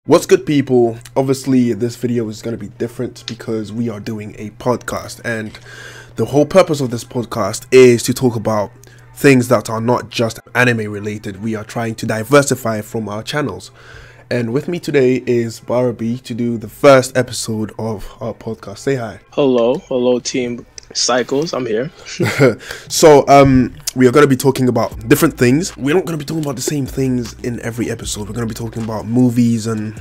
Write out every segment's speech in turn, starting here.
What's good, people? Obviously this video is going to be different because we are doing a podcast, and the whole purpose of this podcast is to talk about things that are not just anime related. We are trying to diversify from our channels, and with me today is Baara B to do the first episode of our podcast. Say hi. Hello team Cycles, I'm here. So we are going to be talking about different things. We're not going to be talking about the same things in every episode. We're going to be talking about movies and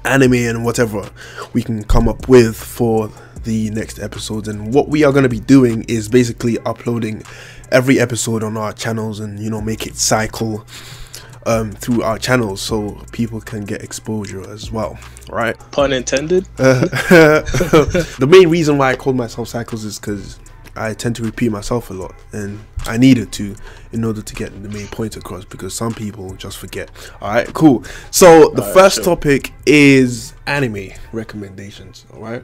anime and whatever we can come up with for the next episodes. And what we are going to be doing is basically uploading every episode on our channels and, you know, make it cycle through our channels so people can get exposure as well, right? Pun intended. The main reason why I called myself Cycles is because I tend to repeat myself a lot, and I needed to in order to get the main point across, because some people just forget. All right, cool. So the first topic is anime recommendations. All right.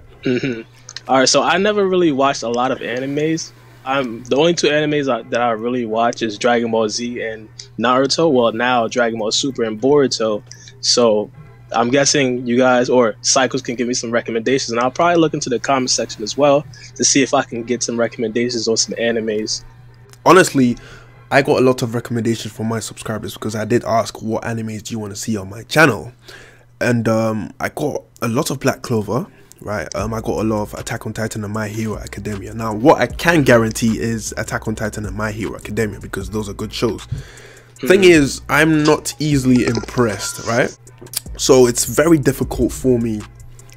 All right. So I never really watched a lot of animes. The only two animes that I really watch is Dragon Ball Z and Naruto. Well, now Dragon Ball Super and Boruto. So I'm guessing you guys or Cycles can give me some recommendations, and I'll probably look into the comment section as well to see if I can get some recommendations on some animes. Honestly, I got a lot of recommendations from my subscribers because I did ask what animes do you want to see on my channel, and I got a lot of Black Clover. Right, I got a lot of Attack on Titan and My Hero Academia. Now, what I can guarantee is Attack on Titan and My Hero Academia, because those are good shows. Thing is, I'm not easily impressed, right? So it's very difficult for me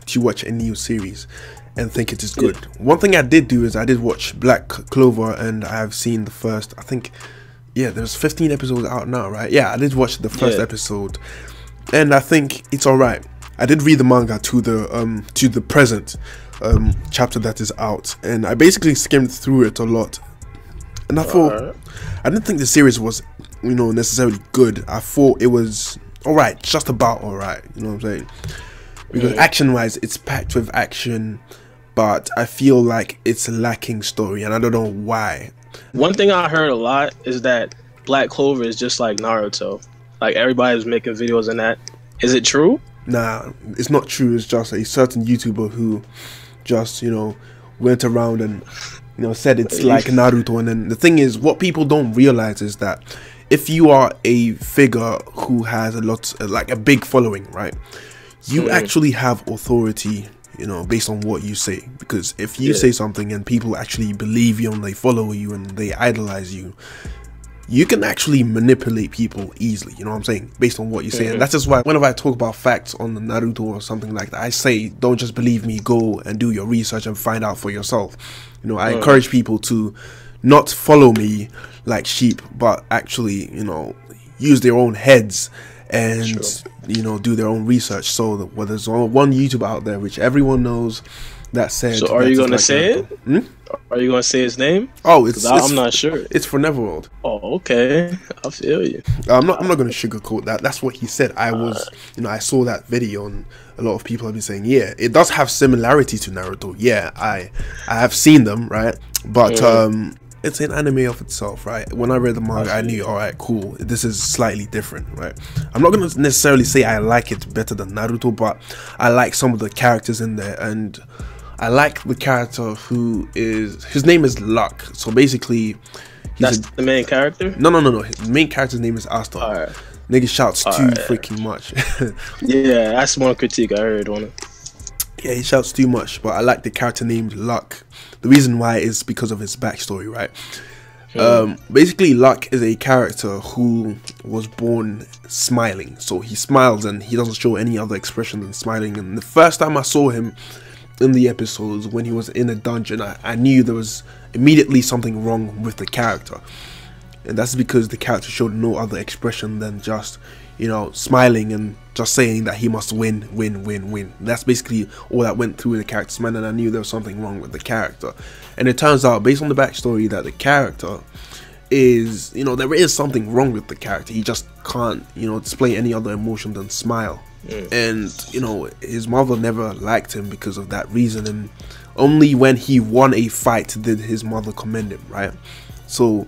to watch a new series and think it is good. One thing I did do is I did watch Black Clover, and I have seen the first, I think, yeah, there's 15 episodes out now, right? Yeah, I did watch the first episode, and I think it's alright. I did read the manga to the present chapter that is out, and I basically skimmed through it a lot, and I thought I didn't think the series was, you know, necessarily good. I thought it was alright, just about alright, you know what I'm saying? Because action wise it's packed with action, but I feel like it's lacking story, and I don't know why. One thing I heard a lot is that Black Clover is just like Naruto. Like, everybody's making videos in that. Is it true? Nah, it's not true. It's just a certain YouTuber who just, you know, went around and, you know, said it's like Naruto. And then the thing is, what people don't realize is that if you are a figure who has a lot, like a big following, right, you actually have authority, you know, based on what you say. Because if you say something and people actually believe you and they follow you and they idolize you, you can actually manipulate people easily, you know what I'm saying, based on what you say. And that's just why whenever I talk about facts on the Naruto or something like that, I say, don't just believe me, go and do your research and find out for yourself. You know, I encourage people to not follow me like sheep, but actually, you know, use their own heads and, you know, do their own research. So that, well, there's one YouTuber out there which everyone knows that said. So are you going to say it? Are you going to say his name? Oh, I'm not sure. It's for Neverworld. Oh, okay. I feel you. I'm not going to sugarcoat that. That's what he said. I was, you know, I saw that video, and a lot of people have been saying, yeah, it does have similarity to Naruto. Yeah, I have seen them, right? But it's an anime of itself, right? When I read the manga, I knew, all right, cool, this is slightly different, right? I'm not going to necessarily say I like it better than Naruto, but I like some of the characters in there, and I like the character who is, his name is Luck. So basically, that's the main character? No. His main character's name is Asta. Nigga shouts too freaking much. Yeah, that's one critique I heard on it. Yeah, he shouts too much, but I like the character named Luck. The reason why is because of his backstory, right? Basically, Luck is a character who was born smiling. So he smiles and he doesn't show any other expression than smiling. And the first time I saw him in the episodes, when he was in a dungeon, I knew there was immediately something wrong with the character, and that's because the character showed no other expression than just, you know, smiling and just saying that he must win. That's basically all that went through the character's mind, and I knew there was something wrong with the character. And it turns out, based on the backstory, that the character is, you know, there is something wrong with the character. He just can't, you know, display any other emotion than smile. And, you know, his mother never liked him because of that reason, and only when he won a fight did his mother commend him, right? So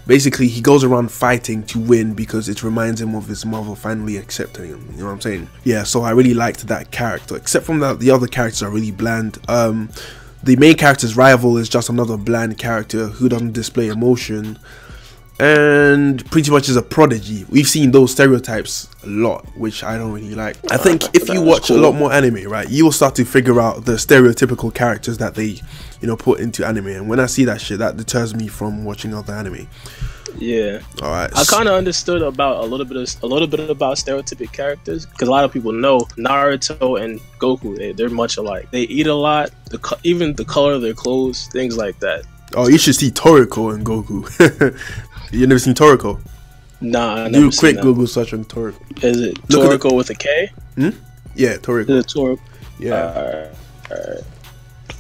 basically he goes around fighting to win because it reminds him of his mother finally accepting him. You know what I'm saying? Yeah, so I really liked that character. Except from that, the other characters are really bland. The main character's rival is just another bland character who doesn't display emotion and pretty much is a prodigy. We've seen those stereotypes a lot, which I don't really like. I think if you watch a lot more anime, right, you will start to figure out the stereotypical characters that they, you know, put into anime. And when I see that shit, that deters me from watching other anime. Yeah. All right. I kind of understood about a little bit about stereotypic characters, because a lot of people know Naruto and Goku. They're much alike. They eat a lot. Even the color of their clothes, things like that. Oh, you should see Toriko and Goku. You never seen Toriko? Nah, I never do a quick seen Google search on Toriko. Is it Toriko with a K? Yeah, Toriko. Is it Toriko? Yeah. Alright.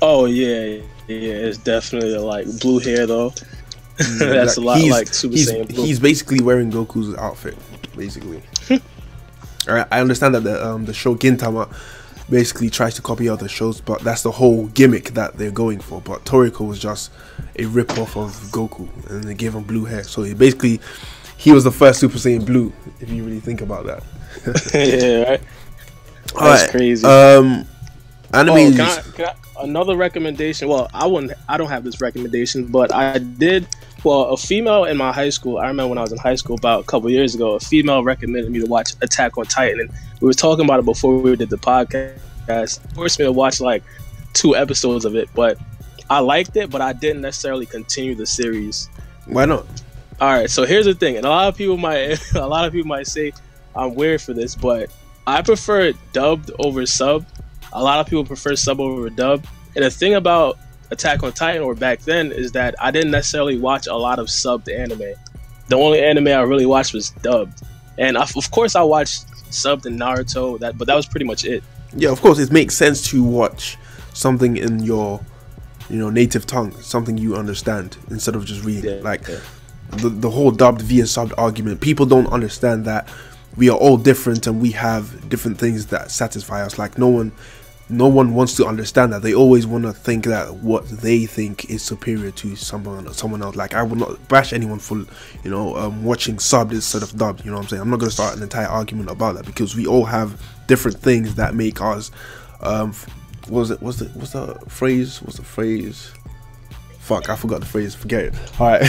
Oh yeah, it's definitely like blue hair though. That's like, a lot like Super Saiyan Blue. He's basically wearing Goku's outfit, basically. Alright, I understand that the show Gintama basically tries to copy other shows, but that's the whole gimmick that they're going for. But Toriko was just a rip-off of Goku, and they gave him blue hair. So he was the first Super Saiyan Blue, if you really think about that. Yeah, right. That's crazy. Anime. Can I, another recommendation? Well, I don't have this recommendation, but I did. Well, a female in my high school, I remember when I was in high school about a couple years ago, a female recommended me to watch Attack on Titan. And we were talking about it before we did the podcast. Forced me to watch like 2 episodes of it, but I liked it, but I didn't necessarily continue the series. Why not? All right, so here's the thing, and a lot of people might say I'm weird for this, but I prefer it dubbed over sub. A lot of people prefer sub over dub. And the thing about Attack on Titan, or back then, is that I didn't necessarily watch a lot of subbed anime. The only anime I really watched was dubbed, and of course I watched subbed in Naruto. But that was pretty much it. Yeah, of course it makes sense to watch something in your, you know, native tongue, something you understand, instead of just reading it. Like the whole dubbed vs subbed argument. People don't understand that we are all different and we have different things that satisfy us. Like no one wants to understand that. They always want to think that what they think is superior to someone else. Like I would not bash anyone for, you know, watching subbed instead of dubbed. You know what I'm saying? I'm not going to start an entire argument about that, because we all have different things that make us. What's the phrase? Fuck, I forgot the phrase. Forget it. All right.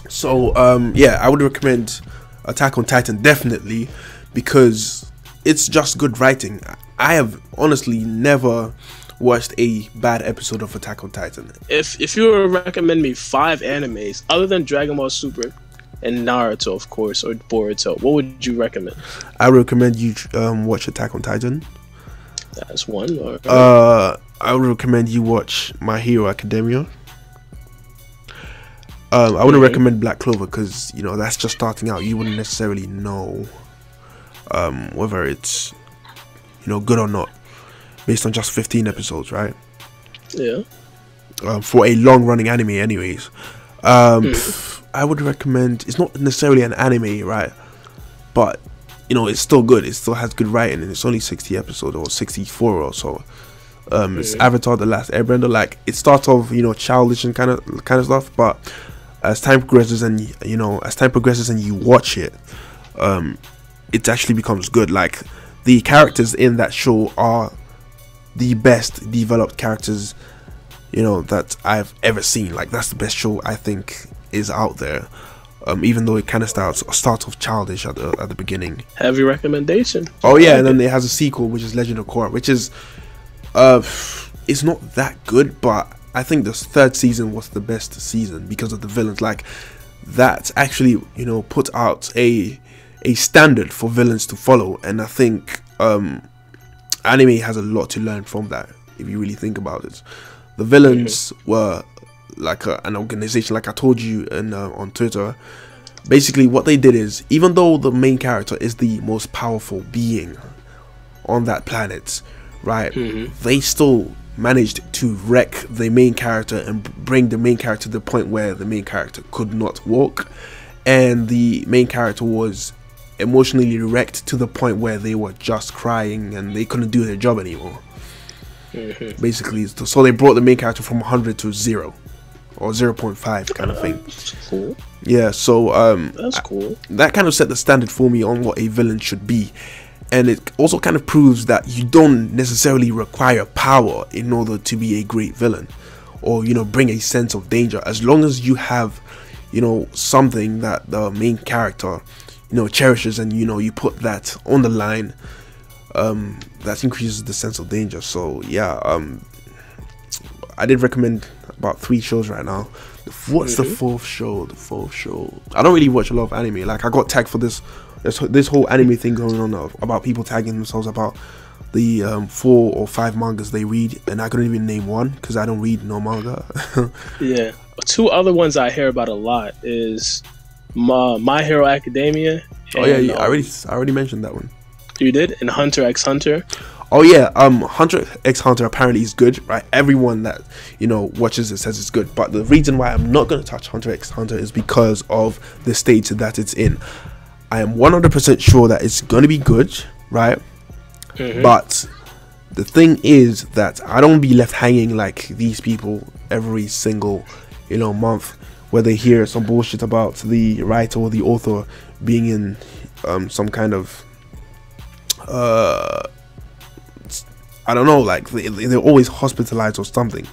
So yeah, I would recommend Attack on Titan definitely, because it's just good writing. I have honestly never watched a bad episode of Attack on Titan. If you were to recommend me 5 animes other than Dragon Ball Super and Naruto, of course, or Boruto, what would you recommend? I would recommend you watch Attack on Titan. That's one. I would recommend you watch My Hero Academia. I wouldn't recommend Black Clover, because, you know, that's just starting out. You wouldn't necessarily know whether it's, you know, good or not, based on just 15 episodes, right? Yeah. For a long running anime anyways. I would recommend, it's not necessarily an anime, right, but, you know, it's still good. It still has good writing, and it's only 60 episodes or 64 or so. It's Avatar: The Last Airbender. Like, it starts off, you know, childish and kind of stuff, but as time progresses and you watch it, it actually becomes good. Like, the characters in that show are the best developed characters, you know, that I've ever seen. Like, that's the best show I think is out there. Even though it kind of starts off childish at the beginning. Heavy recommendation. Oh yeah, and then it has a sequel, which is Legend of Korra, which is it's not that good, but I think the 3rd season was the best season because of the villains. Like, that actually, you know, put out a standard for villains to follow, and I think anime has a lot to learn from that, if you really think about it. The villains were like an organization, like I told you on Twitter. Basically what they did is, even though the main character is the most powerful being on that planet, right, they still managed to wreck the main character and bring the main character to the point where the main character could not walk, and the main character was emotionally wrecked to the point where they were just crying and they couldn't do their job anymore. Basically, so they brought the main character from 100 to 0. or 0.5 kind of thing. Cool. Yeah, so That's cool. That kind of set the standard for me on what a villain should be. And it also kind of proves that you don't necessarily require power in order to be a great villain, or, you know, bring a sense of danger. As long as you have, you know, something that the main character, you know, cherishes, and, you know, you put that on the line, that increases the sense of danger. So yeah, I did recommend about 3 shows right now. What's the fourth show? I don't really watch a lot of anime. Like, I got tagged for this whole anime thing going on about people tagging themselves about the 4 or 5 mangas they read, and I couldn't even name one because I don't read no manga. Yeah, 2 other ones I hear about a lot is My Hero Academia. Oh yeah, I already mentioned that one. You did? And Hunter x Hunter. Oh yeah, Hunter x Hunter apparently is good, right? Everyone that, you know, watches it says it's good, but the reason why I'm not going to touch Hunter x Hunter is because of the stage that it's in. I am 100% sure that it's going to be good, right? But the thing is that I don't be left hanging like these people every single, you know, month, where they hear some bullshit about the writer or the author being in some kind of I don't know, like they're always hospitalized or something.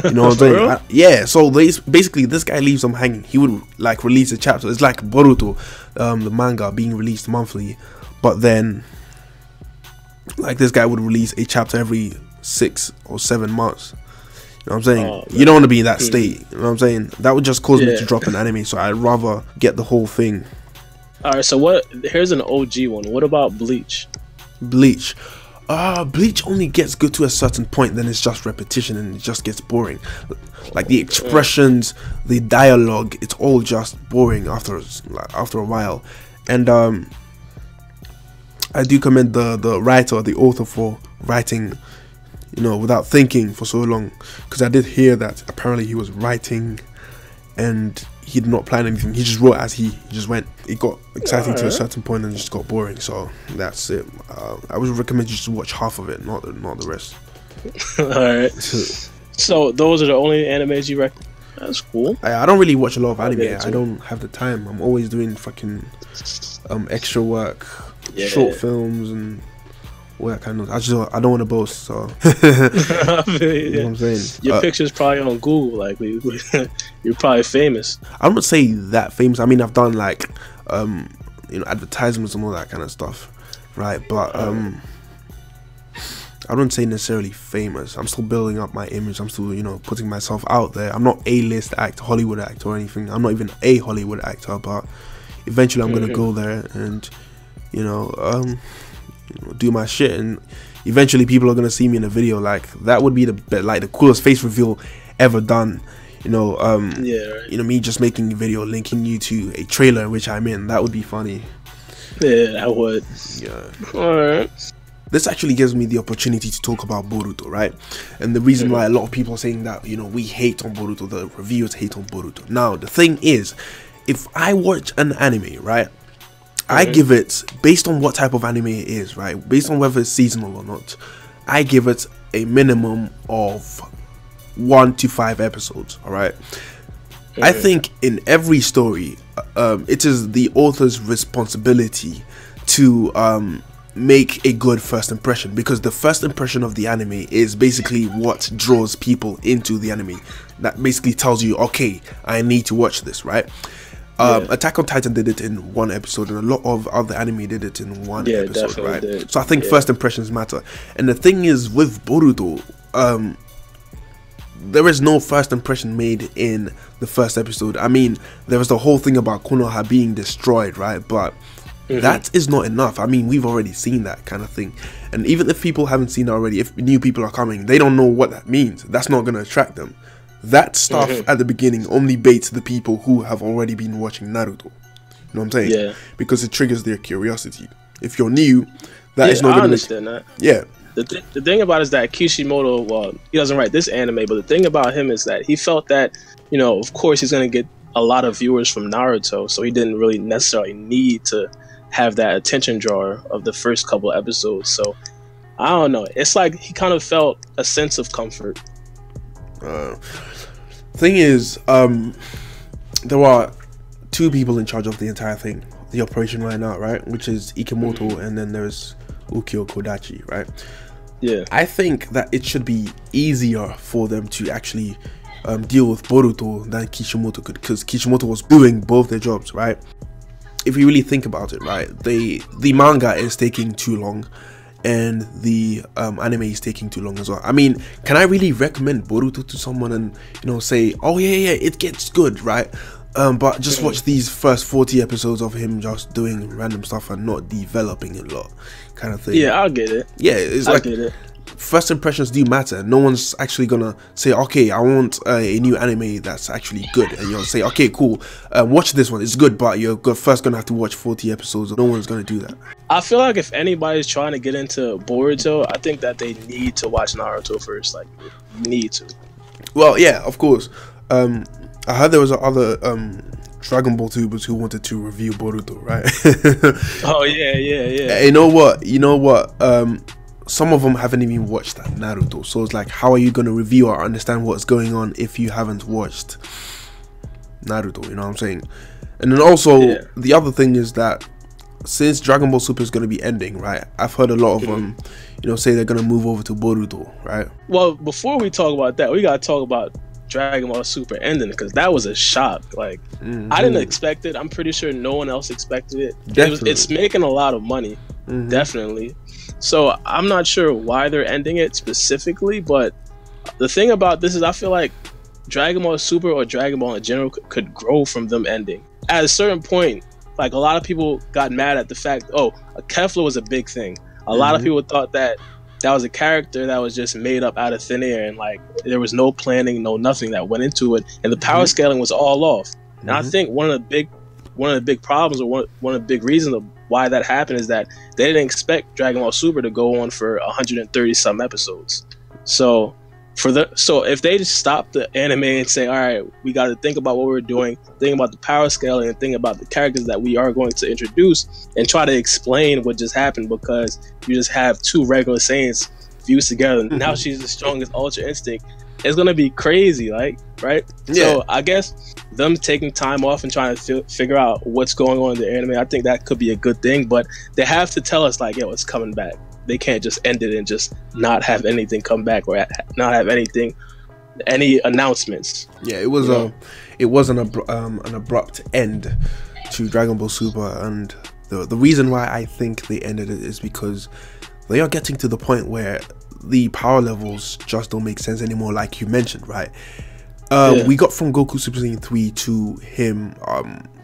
You know what I'm saying? Yeah, so basically this guy leaves them hanging. He would like release a chapter. It's like Boruto, the manga being released monthly, but then like this guy would release a chapter every 6 or 7 months. You know what I'm saying? Oh, you don't want to be in that state. You know what I'm saying? That would just cause me to drop an anime, so I'd rather get the whole thing. Alright, so here's an OG one. What about Bleach? Bleach. Bleach only gets good to a certain point, then it's just repetition and it just gets boring. Like the expressions, the dialogue, it's all just boring after a while. And I do commend the writer, the author, for writing, you know, without thinking for so long, because I did hear that apparently he was writing and he did not plan anything. He just wrote as he just went. It got exciting to a certain point and just got boring. So that's it. I would recommend you just watch half of it, not the rest. Alright. So those are the only animes you recommend? That's cool. I don't really watch a lot of anime. I don't have the time. I'm always doing fucking extra work, short films and all that kind of. I don't want to boast, so. You know what I'm saying? Your picture's probably on Google. Like you're probably famous. I wouldn't say that famous. I mean, I've done like you know, advertisements and all that kind of stuff, right? But I wouldn't say necessarily famous. I'm still building up my image. I'm still, you know, putting myself out there. I'm not A-list actor, Hollywood actor or anything. I'm not even a Hollywood actor, but eventually I'm gonna go there and, you know, do my shit, and eventually people are gonna see me in a video. Like that would be the coolest face reveal ever done. You know, you know, me just making a video linking you to a trailer in which I'm in. That would be funny. Yeah, that would. Yeah. Alright. This actually gives me the opportunity to talk about Boruto, right? And the reason why a lot of people are saying that, you know, we hate on Boruto, the reviewers hate on Boruto. Now, the thing is, if I watch an anime, right, I give it, based on what type of anime it is, right, based on whether it's seasonal or not, I give it a minimum of 1 to 5 episodes, alright? I think in every story, it is the author's responsibility to make a good first impression, because the first impression of the anime is basically what draws people into the anime. That basically tells you, okay, I need to watch this, right? Attack on Titan did it in 1 episode, and a lot of other anime did it in 1 episode, right? Did. So I think first impressions matter. And the thing is with Boruto, there is no first impression made in the first episode. I mean, there was the whole thing about Konoha being destroyed, right? But that is not enough. I mean, we've already seen that kind of thing. And even if people haven't seen it already, if new people are coming, they don't know what that means. That's not going to attract them. That stuff at the beginning only baits the people who have already been watching Naruto. You know what I'm saying? Yeah. Because it triggers their curiosity. If you're new, that is not going to understand that. Yeah. The thing about it is that Kishimoto, well, he doesn't write this anime, but the thing about him is that he felt that, you know, of course he's going to get a lot of viewers from Naruto, so he didn't really necessarily need to have that attention drawer of the first couple episodes. So I don't know, it's like he kind of felt a sense of comfort. Thing is, there are two people in charge of the entire thing, the operation right now, right? Which is Ikemoto, and then there's Ukyo Kodachi, right? Yeah. I think that it should be easier for them to actually deal with Boruto than Kishimoto could, because Kishimoto was doing both their jobs, right? If you really think about it, right, the manga is taking too long, and the anime is taking too long as well. I mean, can I really recommend Boruto to someone and, you know, say, oh yeah, it gets good, right? But just watch these first 40 episodes of him just doing random stuff and not developing a lot, kind of thing. Yeah, I'll get it. Yeah, it's I'll like, get it. first impressions do matter. No one's actually gonna say, okay, I want a new anime that's actually good, and you'll say, okay, cool, watch this one, it's good, but you're first gonna have to watch 40 episodes. No one's gonna do that. I feel like if anybody's trying to get into Boruto, I think that they need to watch Naruto first. Like, you need to. Well, yeah, of course. I heard there was other Dragon Ball tubers who wanted to review Boruto, right? Oh yeah. You know what? Some of them haven't even watched that Naruto, so it's like, how are you gonna review or understand what's going on if you haven't watched Naruto? You know what I'm saying? And then also the other thing is that since Dragon Ball Super is gonna be ending, right? I've heard a lot of them, you know, say they're gonna move over to Boruto, right? Well, before we talk about that, we gotta talk about Dragon Ball Super ending, because that was a shock. Like, I didn't expect it. I'm pretty sure no one else expected it. It's making a lot of money, definitely. So I'm not sure why they're ending it specifically, but the thing about this is I feel like Dragon Ball Super or Dragon Ball in general could grow from them ending. At a certain point, like, a lot of people got mad at the fact, oh, a Kefla was a big thing. A lot of people thought that was a character that was just made up out of thin air, and like there was no planning, no nothing that went into it, and the power scaling was all off. And I think one of the big problems, or one of the big reasons of why that happened, is that they didn't expect Dragon Ball Super to go on for 130 some episodes. So if they just stop the anime and say, all right, we got to think about what we're doing, think about the power scaling, and think about the characters that we are going to introduce, and try to explain what just happened, because you just have two regular Saiyans fused together. Now she's the strongest Ultra Instinct. It's gonna be crazy, like, right? Yeah. So I guess them taking time off and trying to figure out what's going on in the anime, I think that could be a good thing. But they have to tell us, like, yo, it's coming back. They can't just end it and just not have anything come back, or not have any announcements. Yeah, it was an abrupt end to Dragon Ball Super, and the reason why I think they ended it is because they are getting to the point where the power levels just don't make sense anymore, like you mentioned, right? We got from Goku Super Saiyan 3 to him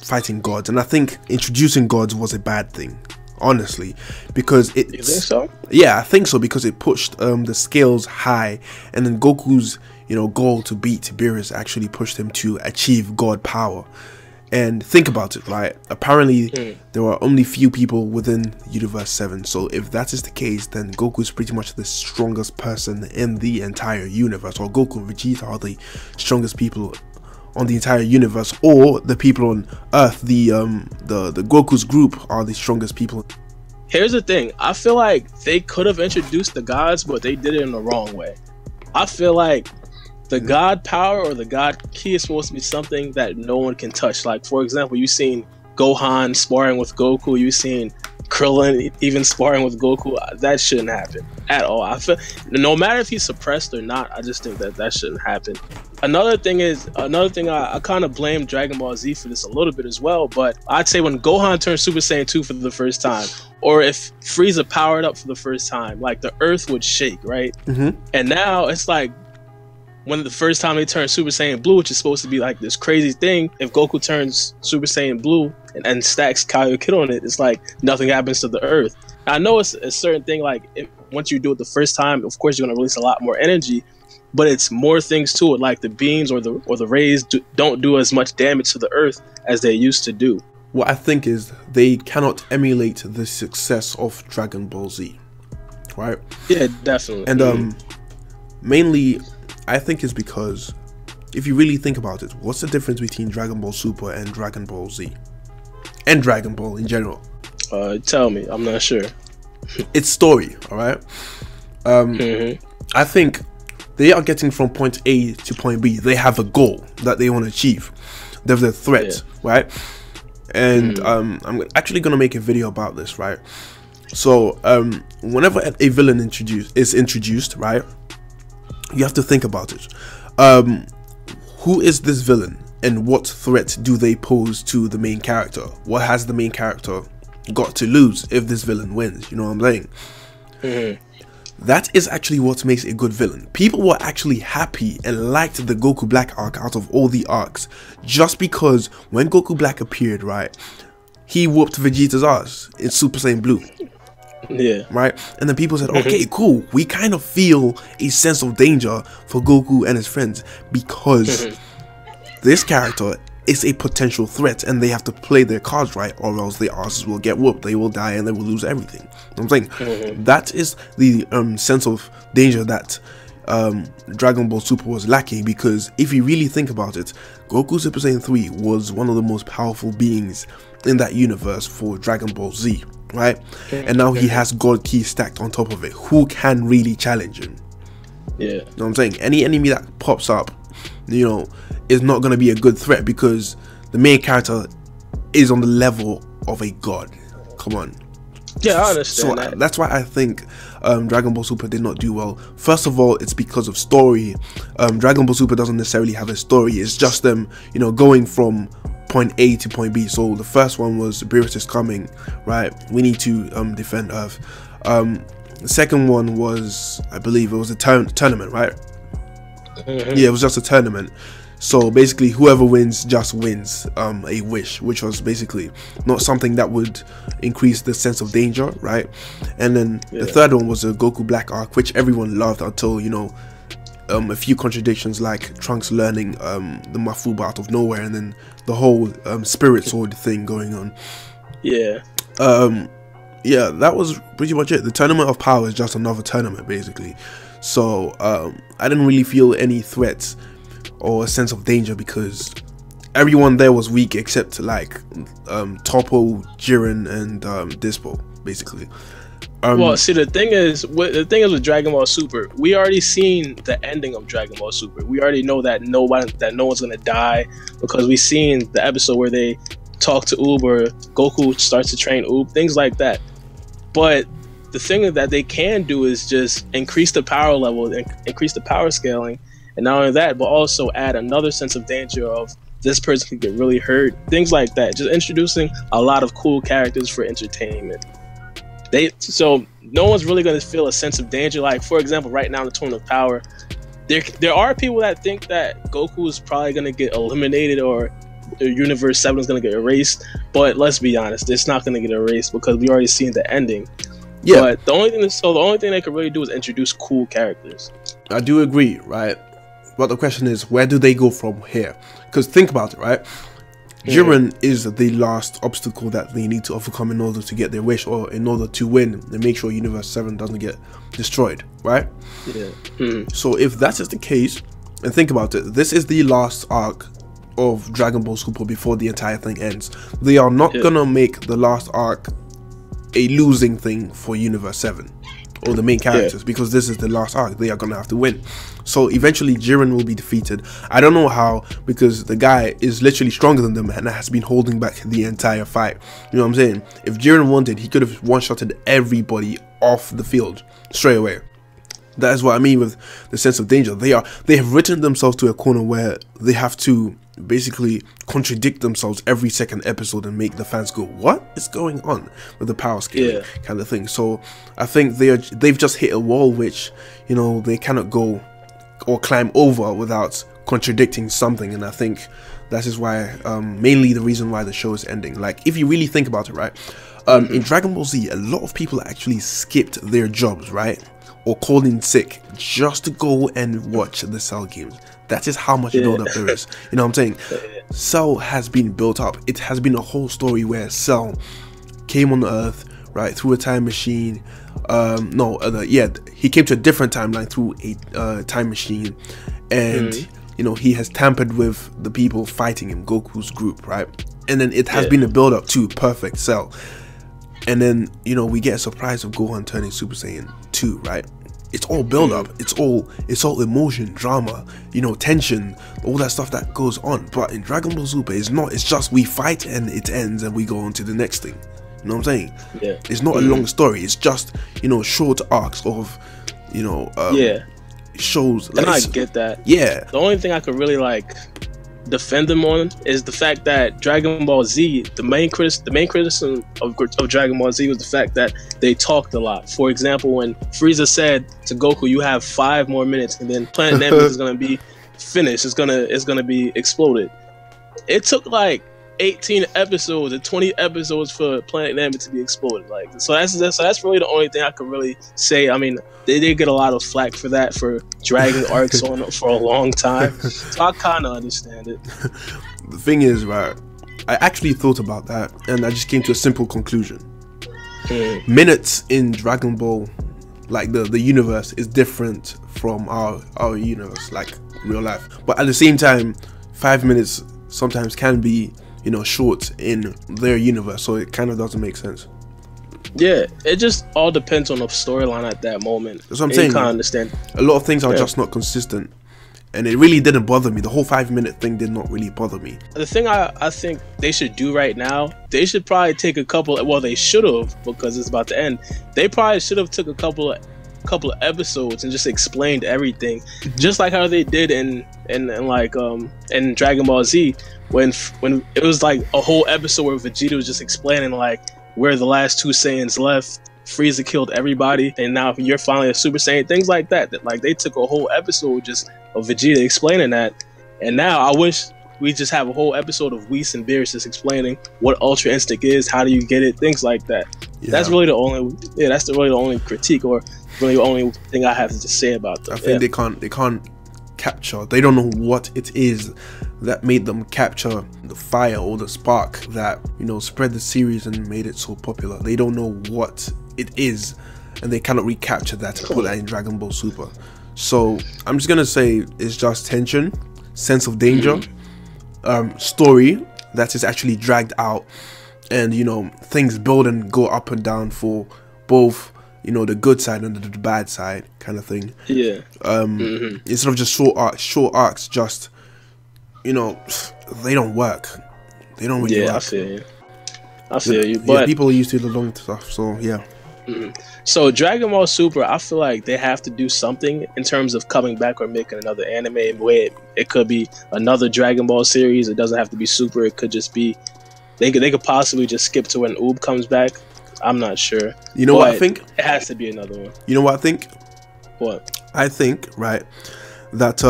fighting gods, and I think introducing gods was a bad thing, honestly, because it. You think so? Yeah, I think so, because it pushed the scales high, and then Goku's goal to beat Tiberius actually pushed him to achieve god power. And think about it, right? Apparently, there are only few people within Universe 7. So if that is the case, then Goku is pretty much the strongest person in the entire universe. Or Goku and Vegeta are the strongest people on the entire universe. Or the people on Earth, the Goku's group are the strongest people. Here's the thing. I feel like they could have introduced the gods, but they did it in the wrong way. I feel like the god power or the god key is supposed to be something that no one can touch. Like, for example, you've seen Gohan sparring with Goku, you've seen Krillin even sparring with Goku. That shouldn't happen at all. I feel, no matter if he's suppressed or not, I just think that shouldn't happen. Another thing I kind of blame Dragon Ball Z for this a little bit as well, but I'd say when Gohan turned Super Saiyan 2 for the first time, or if Frieza powered up for the first time, like, the earth would shake, right? And now it's like, when the first time they turned Super Saiyan Blue, which is supposed to be like this crazy thing, if Goku turns Super Saiyan Blue and stacks Kaioken on it, it's like nothing happens to the Earth. I know it's a certain thing, like, once you do it the first time, of course you're going to release a lot more energy, but it's more things to it, like the beams or the rays don't do as much damage to the Earth as they used to do. What I think is they cannot emulate the success of Dragon Ball Z, right? Yeah, definitely. And mainly, I think it's because if you really think about it, what's the difference between Dragon Ball Super and Dragon Ball Z? And Dragon Ball in general? Tell me, I'm not sure. It's story, alright? I think they are getting from point A to point B. They have a goal that they want to achieve. There's a threat, right? And I'm actually gonna make a video about this, right? So whenever a villain is introduced, right, you have to think about it. Who is this villain, and what threat do they pose to the main character? What has the main character got to lose if this villain wins? You know what I'm saying? That is actually what makes a good villain. People were actually happy and liked the Goku Black arc out of all the arcs, just because when Goku Black appeared, right, he whooped Vegeta's ass in Super Saiyan Blue. Yeah. Right? And then people said, okay, cool. We kind of feel a sense of danger for Goku and his friends because this character is a potential threat and they have to play their cards right, or else their asses will get whooped. They will die and they will lose everything. You know what I'm saying? That is the sense of danger that Dragon Ball Super was lacking, because if you really think about it, Goku Super Saiyan 3 was one of the most powerful beings in that universe for Dragon Ball Z, right? And now he has God Key stacked on top of it. Who can really challenge him? Yeah. You know what I'm saying? Any enemy that pops up, you know, is not going to be a good threat because the main character is on the level of a god. Come on. Yeah, I understand that. That's why I think Dragon Ball Super did not do well. First of all, it's because of story. Dragon Ball Super doesn't necessarily have a story. It's just them, you know, going from point A to point B. So the first one was Beerus is coming, right? We need to defend Earth. The second one was, I believe it was a tournament, right? Yeah, it was just a tournament. So basically whoever wins just wins a wish, which was basically not something that would increase the sense of danger, right? And then the third one was a Goku Black arc, which everyone loved until, you know, a few contradictions like Trunks learning the Mafuba out of nowhere, and then the whole spirit sword thing going on. Yeah, that was pretty much it. The Tournament of Power is just another tournament basically. So I didn't really feel any threats or a sense of danger because everyone there was weak except like Toppo, Jiren, and Dispo basically. Well, see, the thing is with Dragon Ball Super, we already seen the ending of Dragon Ball Super. We already know that no one's gonna die, because we seen the episode where they talk to Oob, or Goku starts to train Oob, things like that. But the thing that they can do is just increase the power level, increase the power scaling, and not only that, but also add another sense of danger of this person could get really hurt, things like that. Just introducing a lot of cool characters for entertainment. So no one's really going to feel a sense of danger. Like, for example, right now in the Tournament of Power, there are people that think that Goku is probably going to get eliminated, or Universe 7 is going to get erased. But let's be honest, it's not going to get erased because we already seen the ending. Yeah. But the only thing they could really do is introduce cool characters. I do agree, right? But the question is, where do they go from here? Because think about it, right? Jiren is the last obstacle that they need to overcome in order to get their wish, or in order to win and make sure Universe 7 doesn't get destroyed, right? Yeah. So if that is the case, and think about it, this is the last arc of Dragon Ball Super before the entire thing ends. They are not gonna make the last arc a losing thing for Universe 7 or the main characters, because this is the last arc. They are gonna have to win. So eventually Jiren will be defeated. I don't know how, because the guy is literally stronger than them and has been holding back the entire fight. You know what I'm saying? If Jiren wanted, he could have one-shotted everybody off the field straight away. That is what I mean with the sense of danger. They have written themselves to a corner where they have to basically contradict themselves every second episode and make the fans go, what is going on with the power scaling kind of thing. So I think they've just hit a wall which, you know, they cannot go or climb over without contradicting something. And I think that is why mainly the reason why the show is ending. Like, if you really think about it, right, in Dragon Ball Z, a lot of people actually skipped their jobs, right, or called in sick just to go and watch the Cell games. That is how much build up there is. You know what I'm saying? Cell has been built up. It has been a whole story where Cell came on Earth, right, through a time machine. He came to a different timeline through a time machine, and you know, he has tampered with the people fighting him, Goku's group, right? And then it has been a build up to perfect Cell. And then, you know, we get a surprise of Gohan turning Super Saiyan 2, right? it's all build up, it's all emotion, drama, you know, tension, all that stuff that goes on. But in Dragon Ball Super, it's not. It's just we fight and it ends and we go on to the next thing. You know what I'm saying? Yeah. It's not a long story. It's just, you know, short arcs of, you know, shows. And I get that. Yeah. The only thing I could really like defend them on is the fact that Dragon Ball Z, the main criticism of Dragon Ball Z was the fact that they talked a lot. For example, when Frieza said to Goku, "You have 5 more minutes, and then Planet Namek is gonna be finished. It's gonna be exploded." It took like 18 episodes and 20 episodes for Planet Namek to be exploded. Like, so that's really the only thing I could really say. I mean, they did get a lot of flack for that, for dragging arcs on for a long time. So I kind of understand it. The thing is, right, I actually thought about that and I just came to a simple conclusion. Minutes in Dragon Ball, like the universe, is different from our universe, like real life. But at the same time, 5 minutes sometimes can be, you know, short in their universe, so it kind of doesn't make sense. Yeah, it just all depends on the storyline at that moment. That's what I'm saying. You can't understand. A lot of things are just not consistent, and it really didn't bother me. The whole 5 minute thing did not really bother me. The thing I think they should do right now, they should probably take a couple. Well, they should have, because it's about to end. They probably should have took a couple of episodes and just explained everything, just like how they did in Dragon Ball Z, when it was like a whole episode where Vegeta was just explaining like where the last 2 Saiyans left. Frieza killed everybody, and now you're finally a Super Saiyan. Things like that. That like they took a whole episode just of Vegeta explaining that, and now I wish we just have a whole episode of Whis and Beerus just explaining what Ultra Instinct is, how do you get it, things like that. Yeah. That's really the only critique, or really the only thing I have to say about them. I think they can't capture. They don't know what it is that made them capture the fire or the spark that, you know, spread the series and made it so popular. They don't know what it is, and they cannot recapture that and put that in Dragon Ball Super. So I'm just gonna say it's just tension, sense of danger, story that is actually dragged out, and, you know, things build and go up and down for both, you know, the good side and the bad side kind of thing. Yeah. Instead of just short arcs, just, you know, they don't work. They don't really work. I feel you. But people are used to the long stuff, so yeah. So Dragon Ball Super, I feel like they have to do something in terms of coming back or making another anime. Where it could be another Dragon Ball series. It doesn't have to be Super. It could just be, they could possibly just skip to when Oob comes back. I'm not sure. You know what I think? It has to be another one. You know what I think? What? I think, right, that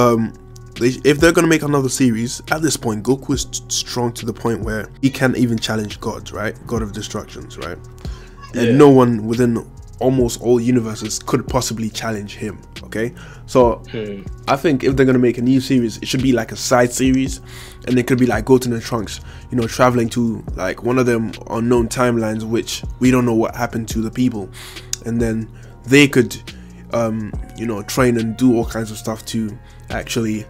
if they're gonna make another series, at this point, Goku is strong to the point where he can't even challenge gods, right? God of Destructions, right? And no one within almost all universes could possibly challenge him. Okay, so I think if they're gonna make a new series, it should be like a side series, and it could be like Goten and Trunks, you know, traveling to like one of them unknown timelines, which we don't know what happened to the people, and then they could, you know, train and do all kinds of stuff to actually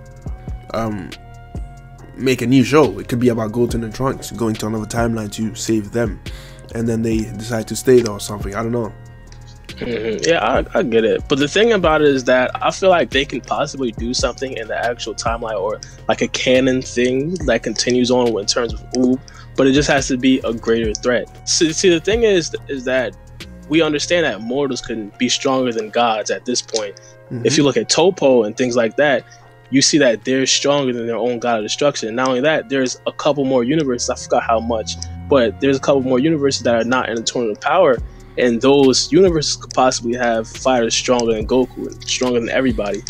make a new show. It could be about Goten and Trunks going to another timeline to save them, and then they decide to stay there or something. I don't know. Yeah, I get it. But the thing about it is that I feel like they can possibly do something in the actual timeline, or like a canon thing that continues on in terms of Oob, but it just has to be a greater threat. So, see, the thing is that we understand that mortals can be stronger than gods at this point. If you look at Topo and things like that, you see that they're stronger than their own god of destruction. And not only that, there's a couple more universes, I forgot how much, but there's a couple more universes that are not in the tournament of power, and those universes could possibly have fighters stronger than Goku and stronger than everybody.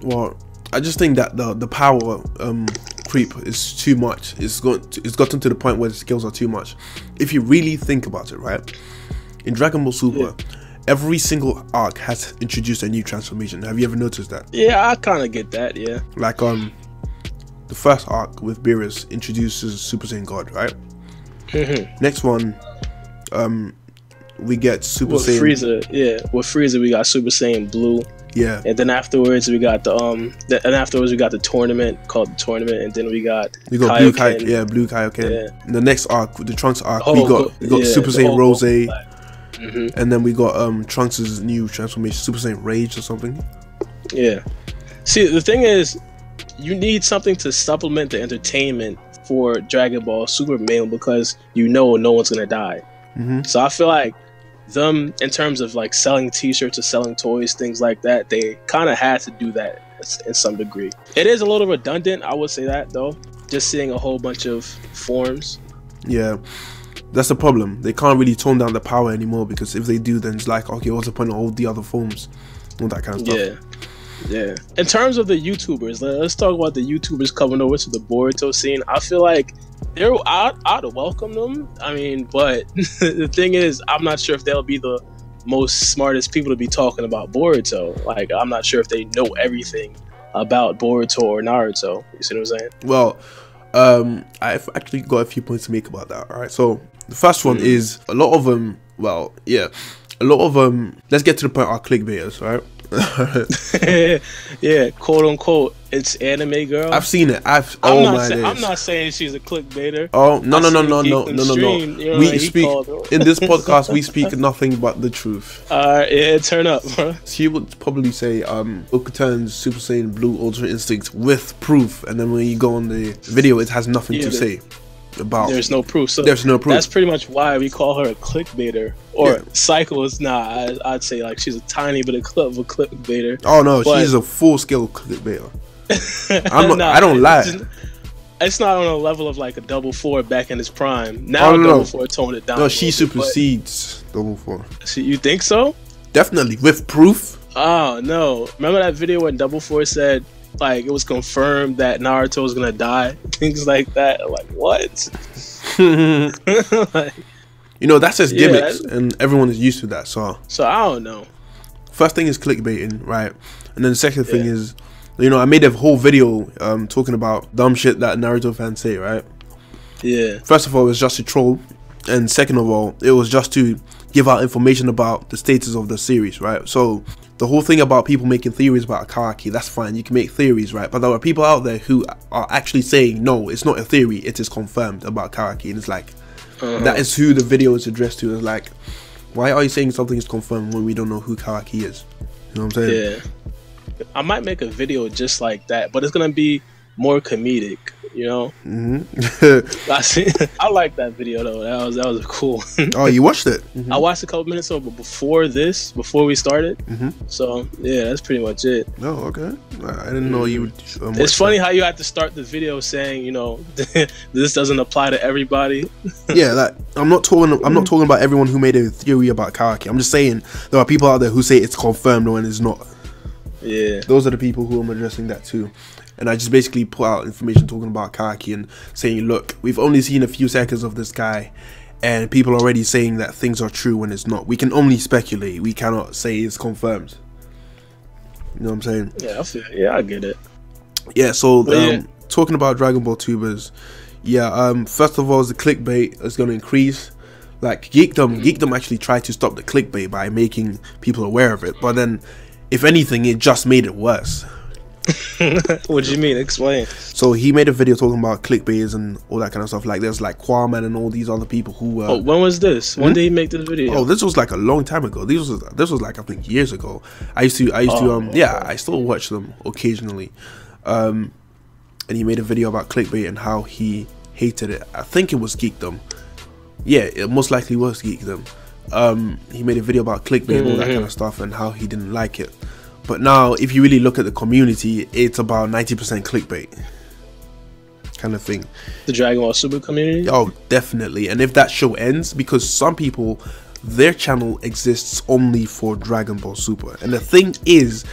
Well, I just think that the power creep is too much. It's gotten to the point where the skills are too much. If you really think about it, right? In Dragon Ball Super, every single arc has introduced a new transformation. Have you ever noticed that? Yeah, I kind of get that, yeah. Like, the first arc with Beerus introduces Super Saiyan God, right? Next one, we get Super Saiyan. Frieza, with Frieza we got Super Saiyan Blue. Yeah. And then afterwards we got the tournament called the tournament, and then we got Blue Kaioken. Yeah. And the next arc, the Trunks arc, we got Super Saiyan Rose. And then we got Trunks' new transformation, Super Saiyan Rage or something. Yeah. See, the thing is, you need something to supplement the entertainment for Dragon Ball Super mainly because no one's gonna die. So I feel like them, in terms of like selling T-shirts or selling toys, things like that, they kind of had to do that in some degree. It is a little redundant, I would say that though. Just seeing a whole bunch of forms. Yeah, that's the problem. They can't really tone down the power anymore because if they do, then it's like, okay, what's the point of all the other forms, all that kind of stuff. Yeah. In terms of the YouTubers, let's talk about the YouTubers coming over to the Boruto scene. I feel like I'd welcome them. I mean, but the thing is, I'm not sure if they'll be the most smartest people to be talking about Boruto. Like, I'm not sure if they know everything about Boruto or Naruto. You see what I'm saying? Well, I've actually got a few points to make about that. All right, so the first one is a lot of them. Well, yeah, a lot of them. Let's get to the point. Are clickbaiters, right? Yeah, quote unquote, it's anime girl. I've seen it. I'm not saying she's a clickbaiter. Oh no. We speak in this podcast. We speak nothing but the truth. Yeah, turn up, bro. She would probably say, Goku turns Super Saiyan Blue Ultra Instinct with proof, and then when you go on the video, it has nothing to say about. There's no proof. So there's no proof. That's pretty much why we call her a clickbaiter. Or Cycle is not. I'd say like she's a tiny bit of a clickbaiter. Oh no, she's a full-scale clickbaiter. I don't lie. It's not on a level of like a double four back in his prime. Now double four toned it down. No, she supersedes double four. So you think so? Definitely with proof. Oh no! Remember that video when double four said like it was confirmed that Naruto was gonna die, things like that. Like what? Like, that's just gimmicks, and everyone is used to that. So I don't know. First thing is clickbaiting, right? And then the second thing is, I made a whole video talking about dumb shit that Naruto fans say, right? Yeah. First of all, it was just a troll, and second of all, it was just to give out information about the status of the series, right? So the whole thing about people making theories about Kawaki, that's fine. You can make theories, right? But there are people out there who are actually saying, no, it's not a theory, it is confirmed about Kawaki, and it's like, that is who the video is addressed to. It's like, why are you saying something is confirmed when we don't know who Kawaki is? You know what I'm saying? Yeah. I might make a video just like that, but it's gonna be more comedic, I like that video though. That was cool. Oh, you watched it? I watched a couple minutes of it before we started. So yeah, that's pretty much it. Oh, okay. I didn't know you would. It's funny how you had to start the video saying, this doesn't apply to everybody. Yeah, like I'm not talking about everyone who made a theory about Kawaki. I'm just saying there are people out there who say it's confirmed when it's not. Yeah, those are the people who I'm addressing that to. And I just basically put out information talking about Kawaki and saying, look, we've only seen a few seconds of this guy, and people are already saying that things are true when it's not. We can only speculate. We cannot say it's confirmed. You know what I'm saying? Yeah, I get it. Yeah, so talking about Dragon Ball tubers, first of all, the clickbait is going to increase. Like Geekdom actually tried to stop the clickbait by making people aware of it, but then, if anything, it just made it worse. What do you mean? Explain. So he made a video talking about clickbaits and all that kind of stuff. Like there's like Quaman and all these other people who were. Oh, when was this? When did he make this video? Oh, this was like a long time ago. This was like I think years ago. I still watch them occasionally. And he made a video about clickbait and how he hated it. I think it was Geekdom. Yeah, it most likely was Geekdom. He made a video about clickbait and all that kind of stuff and how he didn't like it. But now, if you really look at the community, it's about 90% clickbait kind of thing. The Dragon Ball Super community? Oh, definitely. And if that show ends, because some people, their channel exists only for Dragon Ball Super. And the thing is,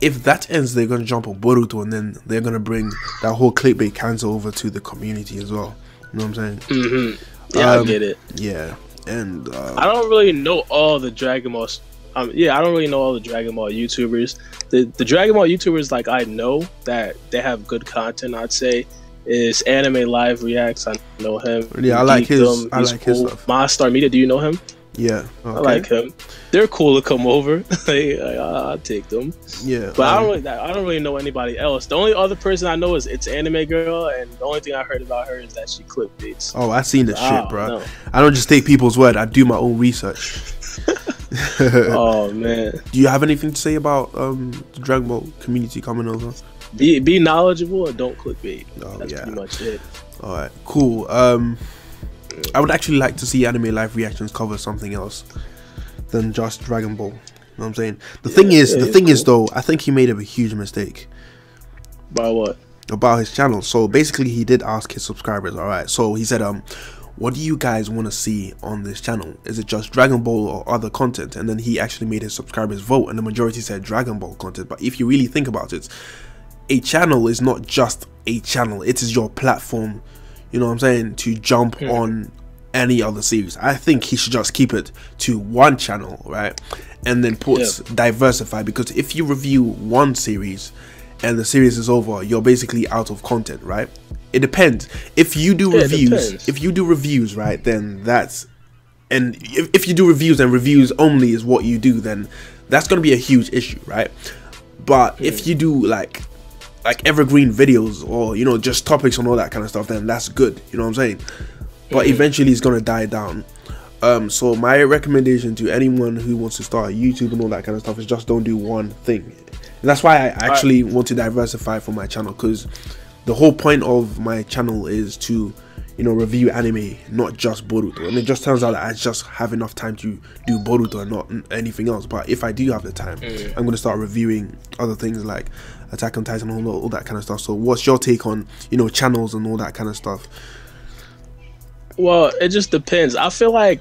if that ends, they're going to jump on Boruto, and then they're going to bring that whole clickbait cancer over to the community as well. You know what I'm saying? Yeah, I get it. Yeah. And I don't really know all the Dragon Ball I don't really know all the Dragon Ball YouTubers. The Dragon Ball YouTubers like I know that they have good content, I'd say, is Anime Live Reacts. I know him. Yeah, I like his stuff. Monster Media, do you know him? Yeah. Okay. I like him. They're cool to come over. I'll take them. Yeah. But I don't really know anybody else. The only other person I know is It's Anime Girl, and the only thing I heard about her is that she clickbaits. Oh, I seen this shit, bro. I don't just take people's word. I do my own research. Oh man. Do you have anything to say about the Dragon Ball community coming over? Be knowledgeable and don't clickbait. Oh, That's pretty much it. All right, cool. I would actually like to see anime live reactions cover something else than just Dragon Ball. You know what I'm saying? The thing is though, I think he made a huge mistake. About what? About his channel. So basically he did ask his subscribers, alright. So he said, what do you guys want to see on this channel? Is it just Dragon Ball or other content? And then he actually made his subscribers vote, and the majority said Dragon Ball content. But if you really think about it, a channel is not just a channel, it is your platform, you know what I'm saying, to jump on any other series. I think he should just keep it to one channel, right? And then diversify, because if you review one series and the series is over, you're basically out of content, right? It depends. If you do reviews, right, then that's, and if you do reviews and reviews only is what you do, then that's gonna be a huge issue, right? But if you do like evergreen videos, or you know, just topics and all that kind of stuff, then that's good, you know what I'm saying? But eventually it's gonna die down. So my recommendation to anyone who wants to start YouTube and all that kind of stuff is just don't do one thing. And that's why I actually want to diversify for my channel, because the whole point of my channel is to, you know, review anime, not just Boruto. And it just turns out that I just have enough time to do Boruto and not anything else. But if I do have the time, I'm gonna start reviewing other things like Attack on Titan and all that kind of stuff. So what's your take on, you know, channels and all that kind of stuff? Well, it just depends. I feel like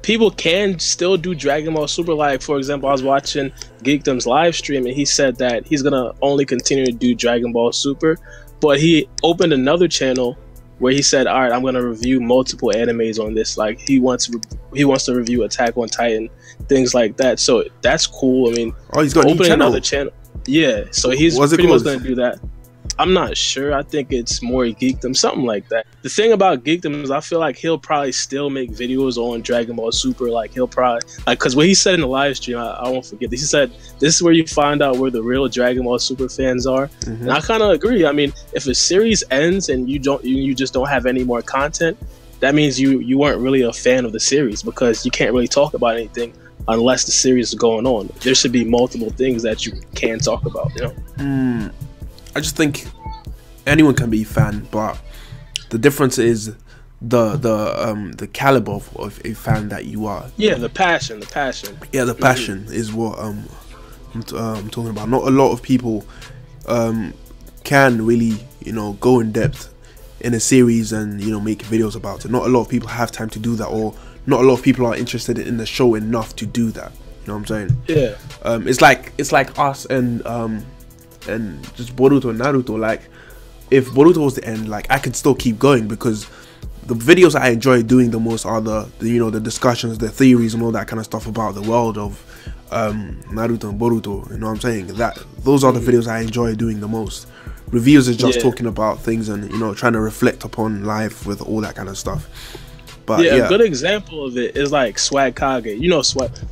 people can still do Dragon Ball Super. Like, for example, I was watching Geekdom's live stream, and he said that he's gonna only continue to do Dragon Ball Super, but he opened another channel where he said, all right, I'm gonna review multiple animes on this. Like, he wants to review Attack on Titan, things like that. So that's cool. I mean, he's got another channel. Yeah, so he's pretty much gonna do that. I'm not sure. I think it's more Geekdom, something like that. The thing about Geekdom is I feel like he'll probably still make videos on Dragon Ball Super. Like, he'll probably, like, because what he said in the live stream, I won't forget this. He said, this is where you find out where the real Dragon Ball Super fans are. And I kind of agree. I mean, if a series ends and you just don't have any more content, that means you weren't really a fan of the series, because you can't really talk about anything unless the series is going on. There should be multiple things that you can talk about, you know? I just think anyone can be a fan, but the difference is the caliber of a fan that you are. Yeah, the passion. Yeah, the passion is what I'm talking about. Not a lot of people can really, you know, go in depth in a series and, you know, make videos about it. Not a lot of people have time to do that, or not a lot of people are interested in the show enough to do that. You know what I'm saying? Yeah. It's like us and just Boruto and Naruto. Like, if Boruto was the end, like, I could still keep going, because the videos I enjoy doing the most are the you know, the discussions, the theories and all that kind of stuff about the world of Naruto and Boruto. You know what I'm saying? Those are the videos I enjoy doing the most. Reviews is just talking about things and, you know, trying to reflect upon life with all that kind of stuff. But a good example of it is like Swag Kage. You know,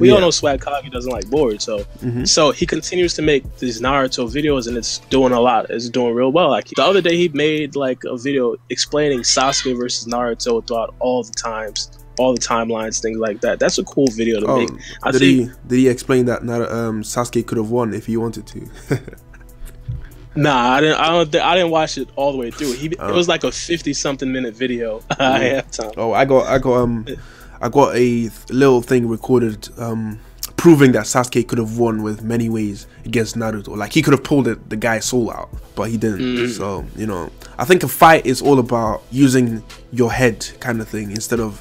we all know Swag Kage doesn't like Boruto, so he continues to make these Naruto videos, and it's doing a lot. It's doing real well. Like, the other day, he made like a video explaining Sasuke versus Naruto throughout all the timelines, things like that. That's a cool video to make. Did he explain that Sasuke could have won if he wanted to? Nah, I didn't watch it all the way through. It was like a 50-something minute video. I have time. Oh, I got a little thing recorded proving that Sasuke could have won with many ways against Naruto. Like, he could have pulled the guy's soul out, but he didn't. So, you know, I think a fight is all about using your head, kind of thing, instead of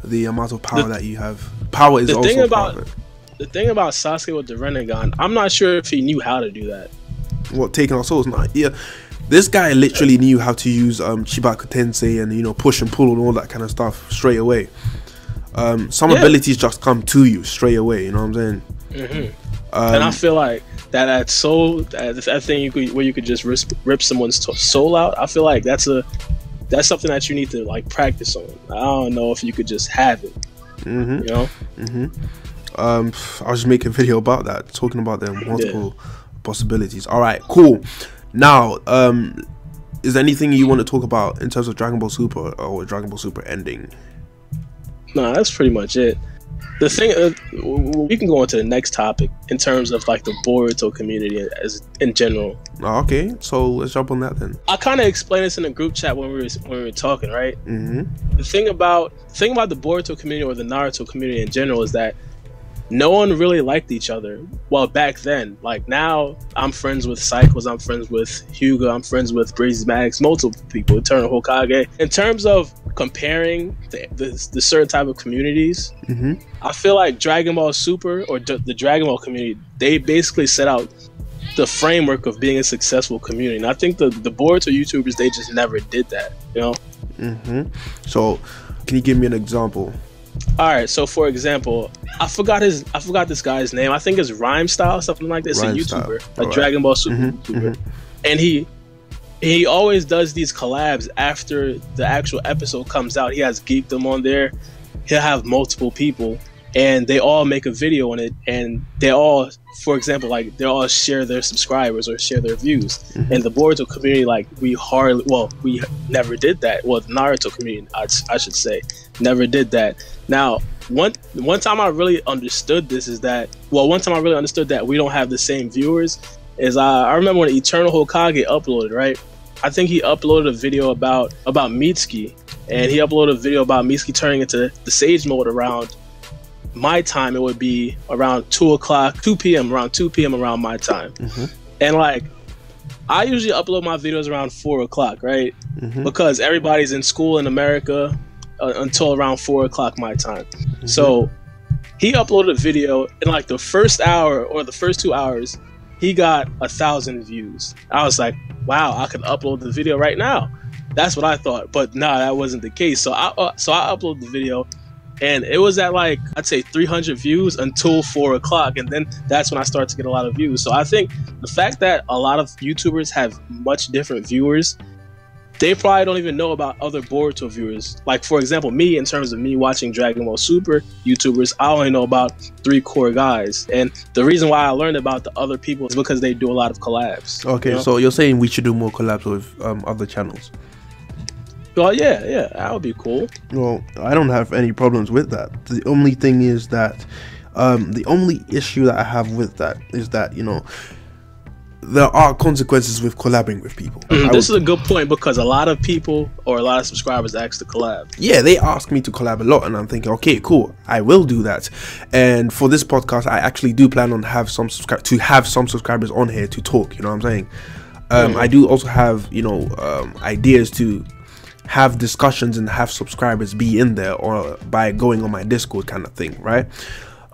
the amount of power that you have. Power is also part of it. The thing about Sasuke with the Rinnegan, I'm not sure if he knew how to do that. What, taking our souls? Nah, yeah, this guy literally knew how to use Chibaku Tensei and, you know, push and pull and all that kind of stuff straight away. Some abilities just come to you straight away. You know what I'm saying? And I feel like that thing where you could just rip someone's soul out. I feel like that's something that you need to like practice on. I don't know if you could just have it. You know? I'll just make a video about that, talking about the multiple possibilities. All right, cool. Now, is there anything you want to talk about in terms of Dragon Ball Super or Dragon Ball Super ending? No, that's pretty much it. The thing, we can go on to the next topic in terms of like the Boruto community as in general. Oh, okay, so let's jump on that then. I kind of explained this in a group chat when we were talking, right? The thing about the Boruto community or the Naruto community in general is that no one really liked each other. Well, back then, like now, I'm friends with Cycles, I'm friends with Hugo, I'm friends with Breezy Max, multiple people, Eternal Hokage. In terms of comparing the certain type of communities, I feel like Dragon Ball Super or the Dragon Ball community, they basically set out the framework of being a successful community. And I think the Boruto YouTubers, they just never did that, you know? So, can you give me an example? All right, so for example, I forgot this guy's name. I think it's Rhyme Style, something like this. A YouTuber, a Dragon Ball Super YouTuber, and he always does these collabs after the actual episode comes out. He has Geekdom on there. He'll have multiple people, and they all make a video on it, and they all, for example, like they all share their subscribers or share their views. And the Boruto community, like we never did that. Well, the Naruto community, I should say, never did that. Now, one time I really understood this is that, one time I really understood that we don't have the same viewers is I remember when Eternal Hokage uploaded, right? I think he uploaded a video about Mitsuki, and he uploaded a video about Mitsuki turning into the Sage mode around my time. It would be around 2 p.m. around my time. And like, I usually upload my videos around 4 o'clock, right? Because everybody's in school in America until around 4 o'clock my time. So he uploaded a video in like the first hour or the first 2 hours, he got 1,000 views. I was like, wow, I could upload the video right now. That's what I thought, but nah, that wasn't the case. So I uploaded the video, and it was at like, I'd say 300 views until 4 o'clock, and then that's when I started to get a lot of views. So I think the fact that a lot of YouTubers have much different viewers, they probably don't even know about other Boruto viewers. Like, for example, me, in terms of me watching Dragon Ball Super YouTubers, I only know about 3 core guys. And the reason why I learned about the other people is because they do a lot of collabs. Okay, you know? So you're saying we should do more collabs with other channels? Well, yeah, that would be cool. Well, I don't have any problems with that. The only thing is that, the only issue that I have with that is that, you know, there are consequences with collabing with people. This is a good point, because a lot of people or a lot of subscribers ask to collab. Yeah, they ask me to collab a lot, and I'm thinking, okay, cool, I will do that. And for this podcast, I actually do plan on have some subscribers on here to talk. You know what I'm saying? I do also have, you know, ideas to have discussions and have subscribers be in there, or by going on my Discord kind of thing, right?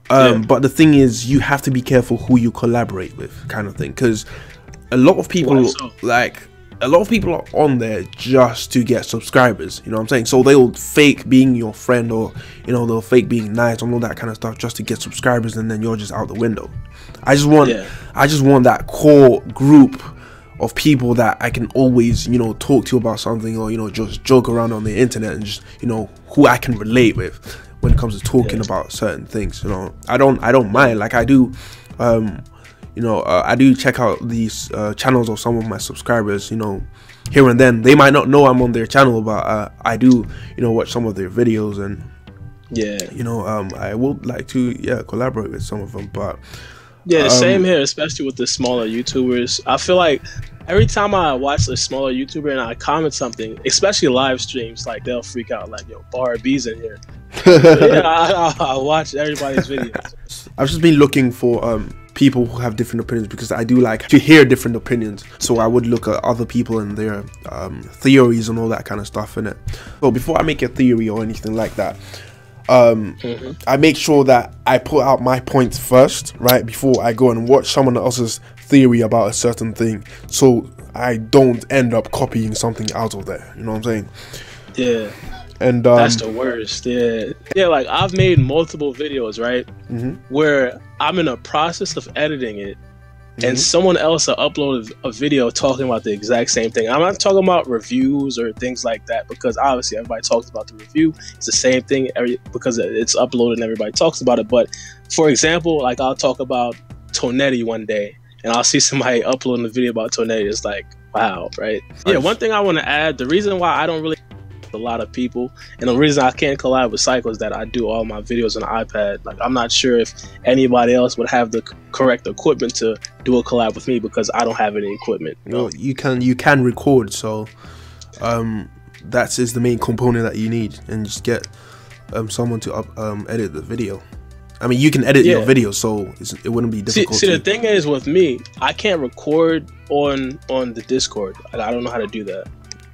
But the thing is, you have to be careful who you collaborate with, kind of thing, because a lot of people are on there just to get subscribers, you know what I'm saying? So they'll fake being your friend, or, you know, they'll fake being nice and all that kind of stuff just to get subscribers, and then you're just out the window. I just want that core group of people that I can always, you know, talk to about something, or, you know, just joke around on the internet, and just, you know, who I can relate with when it comes to talking about certain things. You know, I don't mind. Like, I do, you know, I do check out these channels of some of my subscribers, you know, here and then. They might not know I'm on their channel, but I do, you know, watch some of their videos, and you know, I would like to collaborate with some of them. But same here, especially with the smaller YouTubers. I feel like every time I watch a smaller YouTuber and I comment something, especially live streams, like they'll freak out, like, yo, Baara B's in here. I watch everybody's videos. I've just been looking for people who have different opinions, because I do like to hear different opinions. So I would look at other people and their theories and all that kind of stuff in it. So before I make a theory or anything like that, I make sure that I put out my points first, right, before I go and watch someone else's theory about a certain thing, so I don't end up copying something out of there. You know what I'm saying? Yeah. And that's the worst. Yeah, like, I've made multiple videos, right, where I'm in a process of editing it, and someone else uploaded a video talking about the exact same thing. I'm not talking about reviews or things like that, because obviously everybody talks about the review. It's the same thing because it's uploaded and everybody talks about it. But for example, like, I'll talk about Tonetti one day, and I'll see somebody uploading a video about Tonetti. It's like, wow, right? Yeah, one thing I want to add, the reason why I don't really a lot of people. And the reason I can't collab with Cycle is that I do all my videos on the iPad. Like, I'm not sure if anybody else would have the correct equipment to do a collab with me because I don't have any equipment. Well, you can record, so that is the main component that you need, and just get someone to edit the video. I mean, you can edit your video, so it wouldn't be difficult. See, the thing is with me, I can't record on the Discord. I don't know how to do that.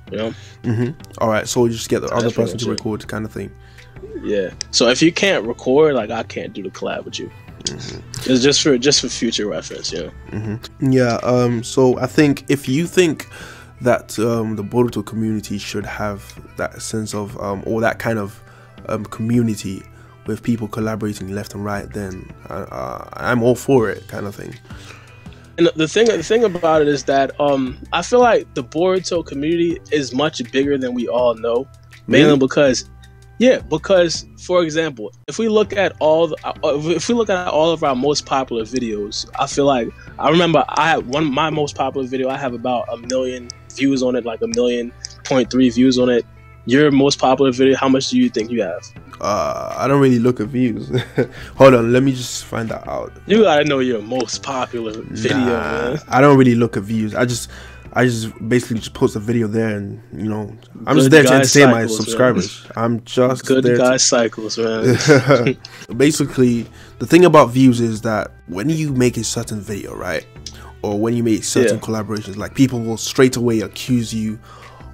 You know. All right, so you just get the other person to record, kind of thing. Yeah. So if you can't record, like, I can't do the collab with you. It's just for future reference, you know. Yeah. So I think if you think that the Boruto community should have that sense of or that kind of community with people collaborating left and right, then I'm all for it, kind of thing. And the thing about it is that I feel like the Boruto community is much bigger than we all know, mainly because for example, if we look at all of our most popular videos, I feel like I remember I had my most popular video. I have about 1 million views on it, like 1.3 million views on it. Your most popular video, how much do you think you have? I don't really look at views. Hold on, let me just find that out. You gotta know your most popular video, man. I don't really look at views. I just basically just post a video there, and you know, I'm just there to entertain my subscribers. Man. I'm just good there guy cycles, man. Basically, the thing about views is that when you make a certain video, right, or when you make certain collaborations, like, people will straight away accuse you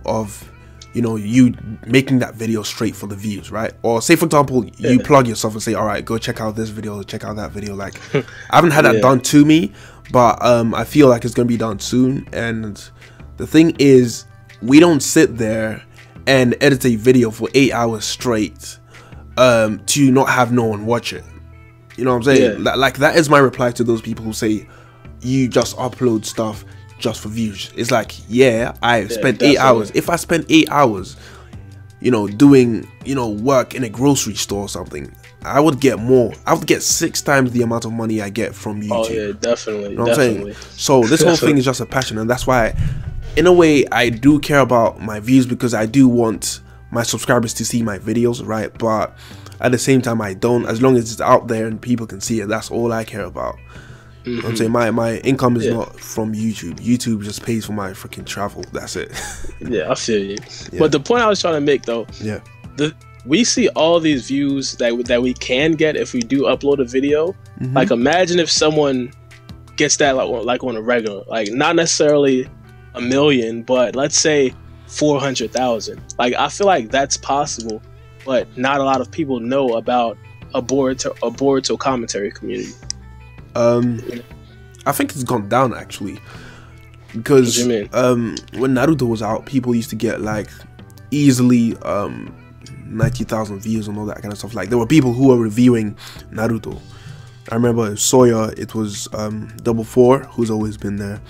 of, you know, you making that video straight for the views, right? Or say, for example, you plug yourself and say, all right, go check out this video, check out that video. Like, I haven't had that done to me, but I feel like it's gonna be done soon. And the thing is, we don't sit there and edit a video for 8 hours straight to not have no one watch it. You know what I'm saying? Like, that is my reply to those people who say you just upload stuff just for views. It's like, I spent 8 hours. If I spent 8 hours, you know, doing, you know, work in a grocery store or something, I would get more. I would get 6 times the amount of money I get from YouTube. Oh yeah, definitely. You know what I'm saying? So this whole thing is just a passion, and that's why, in a way, I do care about my views, because I do want my subscribers to see my videos, right? But at the same time, I don't. As long as it's out there and people can see it, that's all I care about. You know what I'm saying? My income is not from YouTube. YouTube just pays for my freaking travel. That's it. Yeah, I feel you. But the point I was trying to make, though, we see all these views that we can get if we do upload a video. Like, imagine if someone gets that like on a regular, like, not necessarily 1 million, but let's say 400,000. Like, I feel like that's possible, but not a lot of people know about a Boruto commentary community. I think it's gone down, actually, because when Naruto was out, people used to get like easily 90,000 views and all that kind of stuff. Like, there were people who were reviewing Naruto. I remember Sawyer, it was 44, who's always been there,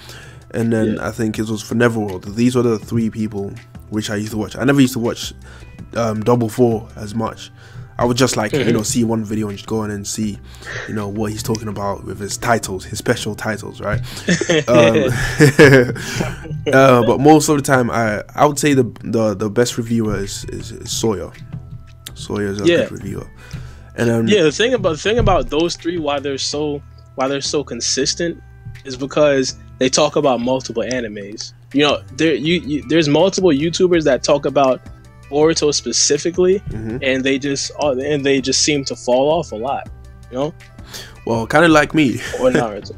and then I think it was for Neverworld. These were the 3 people which I used to watch. I never used to watch 44 as much. I would just, like, you know, see one video and just go in and see, you know, what he's talking about with his titles, his special titles, right? But most of the time, I would say the best reviewer is Sawyer. Sawyer is a good reviewer. And the thing about those 3, why they're so consistent, is because they talk about multiple animes. You know, there's multiple YouTubers that talk about Boruto specifically, and they just seem to fall off a lot, you know. Well, kind of like me. Or Naruto.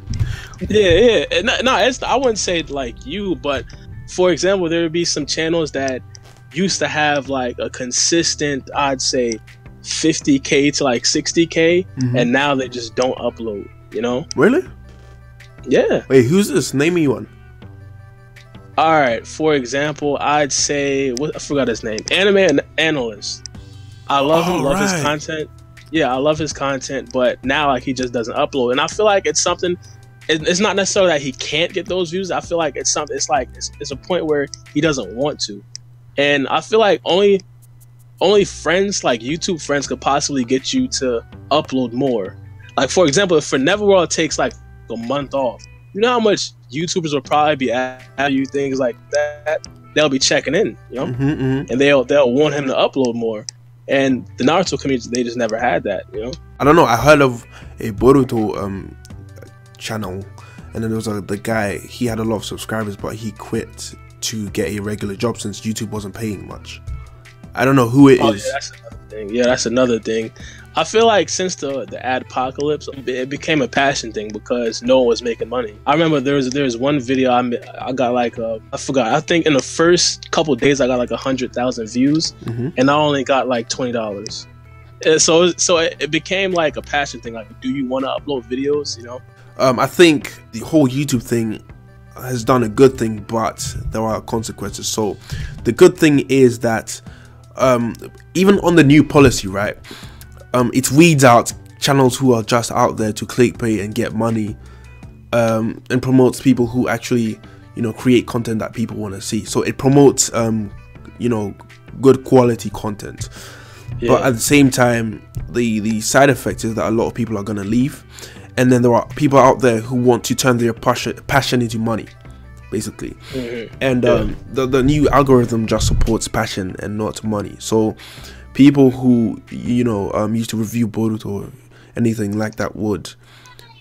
I wouldn't say like you, but for example, there would be some channels that used to have like a consistent, I'd say, 50K to like 60K, and now they just don't upload, you know. Really? Yeah. Wait, who's this? Name me one. All right, for example, I'd say, I forgot his name. Anime Analyst. I love him, love his content. Yeah, I love his content, but now, like, he just doesn't upload. And I feel like it's something, it's not necessarily that he can't get those views. I feel like it's something, it's a point where he doesn't want to. And I feel like only friends, like YouTube friends, could possibly get you to upload more. Like, for example, if for Neverworld takes like a month off, you know how much YouTubers will probably be asking you things like that? they'll be checking in, and they'll want him to upload more. And the Naruto community, they just never had that, I don't know. I heard of a Boruto channel, and then there was the guy. He had a lot of subscribers, but he quit to get a regular job since YouTube wasn't paying much. I don't know who it is. Yeah, that's another thing. Yeah, that's another thing. I feel like since the Adpocalypse, it became a passion thing because no one was making money. I remember there was one video I got like I forgot. I think in the first couple of days I got like 100,000 views, and I only got like $20. So it became like a passion thing. Like, do you want to upload videos? I think the whole YouTube thing has done a good thing, but there are consequences. So the good thing is that even on the new policy, right? It weeds out channels who are just out there to clickbait and get money, and promotes people who actually, create content that people want to see. So it promotes, good quality content. Yeah. But at the same time, the side effect is that a lot of people are going to leave, and then there are people out there who want to turn their passion into money, basically. And the new algorithm just supports passion and not money. So people who used to review Boruto or anything like that would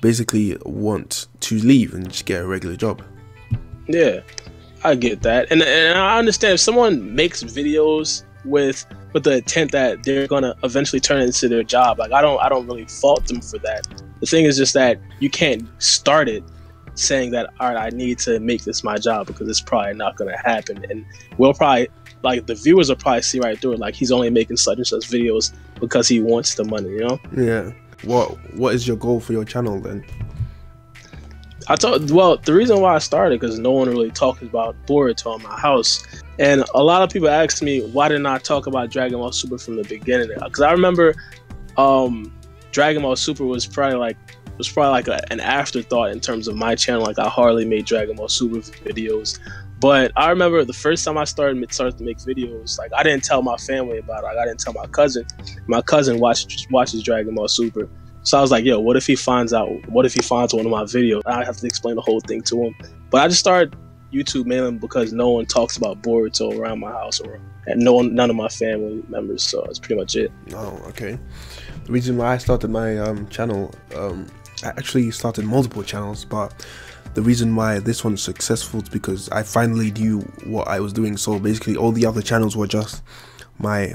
basically want to leave and just get a regular job. Yeah, I get that, and I understand if someone makes videos with the intent that they're gonna eventually turn it into their job. Like I don't really fault them for that. The thing is just that you can't start it saying that, all right, I need to make this my job, because it's probably not gonna happen, and we'll probably, like, the viewers will probably see right through it. Like, he's only making such and such videos because he wants the money, Yeah. What is your goal for your channel then? Well, the reason why I started, because no one really talks about Boruto in my house, and a lot of people ask me why didn't I talk about Dragon Ball Super from the beginning, because I remember Dragon Ball Super was probably like an afterthought in terms of my channel. Like, I hardly made Dragon Ball Super videos. But I remember the first time I started to make videos, like, I didn't tell my family about it. Like, I didn't tell my cousin. My cousin watches Dragon Ball Super. So I was like, yo, what if he finds out? What if he finds one of my videos? I have to explain the whole thing to him. But I just started YouTube mainly because no one talks about Boruto around my house, and none of my family members. So that's pretty much it. Oh, okay. The reason why I started my channel, I actually started multiple channels, but the reason why this one's successful is because I finally knew what I was doing. So basically all the other channels were just my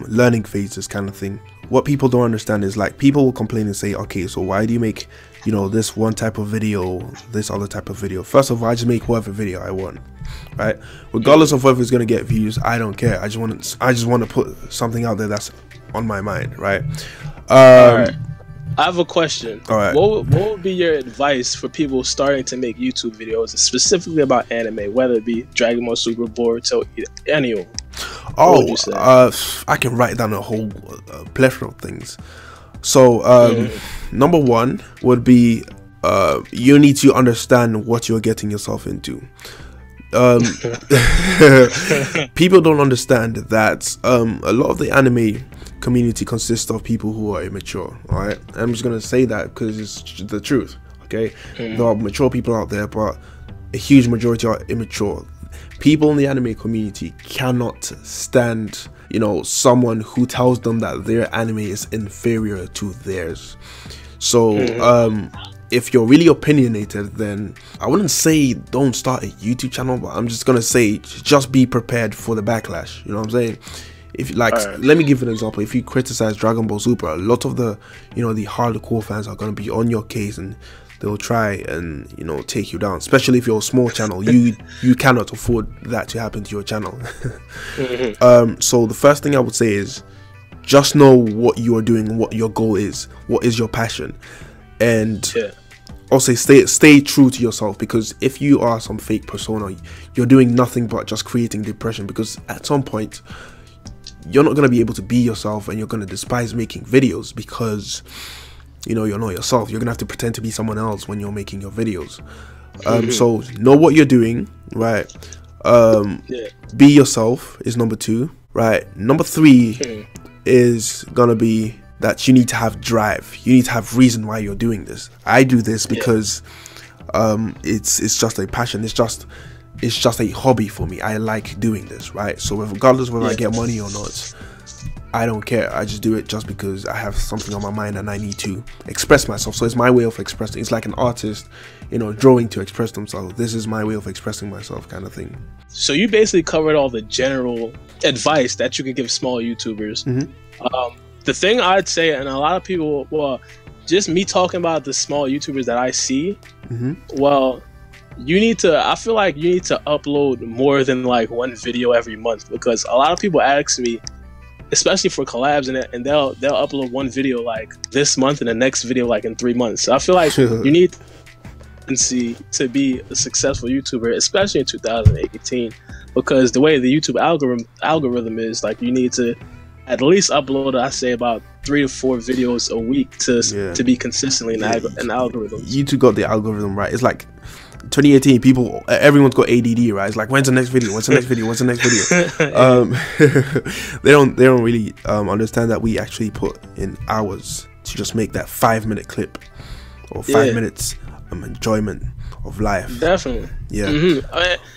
learning phases kind of thing. What people don't understand is, like, people will complain and say, okay, so why do you make, this one type of video, this other type of video? First of all, I just make whatever video I want, right? Regardless of whether it's going to get views, I don't care. I just want to put something out there that's on my mind, right? All right. I have a question. All right. What would be your advice for people starting to make YouTube videos, specifically about anime, whether it be Dragon Ball Super, Boruto, any of them? Oh, I can write down a whole plethora of things. So, number one would be you need to understand what you're getting yourself into. People don't understand that a lot of the anime community consists of people who are immature. All right, I'm just gonna say that because it's the truth. Okay, there are mature people out there, but a huge majority are immature. People in the anime community cannot stand, someone who tells them that their anime is inferior to theirs. So if you're really opinionated, then I wouldn't say don't start a YouTube channel, but I'm just gonna say just be prepared for the backlash. You know what I'm saying? If let me give you an example. If you criticize Dragon Ball Super, a lot of the the hardcore fans are gonna be on your case, and they'll try and take you down. Especially if you're a small channel, you cannot afford that to happen to your channel. So the first thing I would say is just know what you are doing, what your goal is, what is your passion, and also stay true to yourself. Because if you are some fake persona, you're doing nothing but just creating depression, because at some point you're not going to be able to be yourself, and you're going to despise making videos because you're not yourself. You're gonna have to pretend to be someone else when you're making your videos. So know what you're doing, right? Be yourself is number two, right? Number three is gonna be that you need to have drive. You need to have reason why you're doing this. I do this because it's just a passion. It's just it's just a hobby for me. I like doing this, right? So regardless whether I get money or not, I don't care. I just do it just because I have something on my mind and I need to express myself. So it's my way of expressing. It's like an artist, you know, drawing to express themselves. This is my way of expressing myself, kind of thing. So you basically covered all the general advice that you can give small YouTubers. The thing I'd say, and a lot of people, well, just me talking about the small YouTubers that I see, well, I feel like you need to upload more than like one video every month, because a lot of people ask me, especially for collabs, and they'll upload one video like this month and the next video like in 3 months. So I feel like you need to be a successful YouTuber, especially in 2018, because the way the YouTube algorithm is, like, you need to at least upload, I say, about 3 to 4 videos a week to be consistently in an algorithm. YouTube got the algorithm right. It's like 2018, everyone's got ADD, right? It's like, when's the next video? When's the next video? When's the next video? They don't really understand that we actually put in hours to just make that 5-minute clip or 5 minutes enjoyment of life. Definitely. And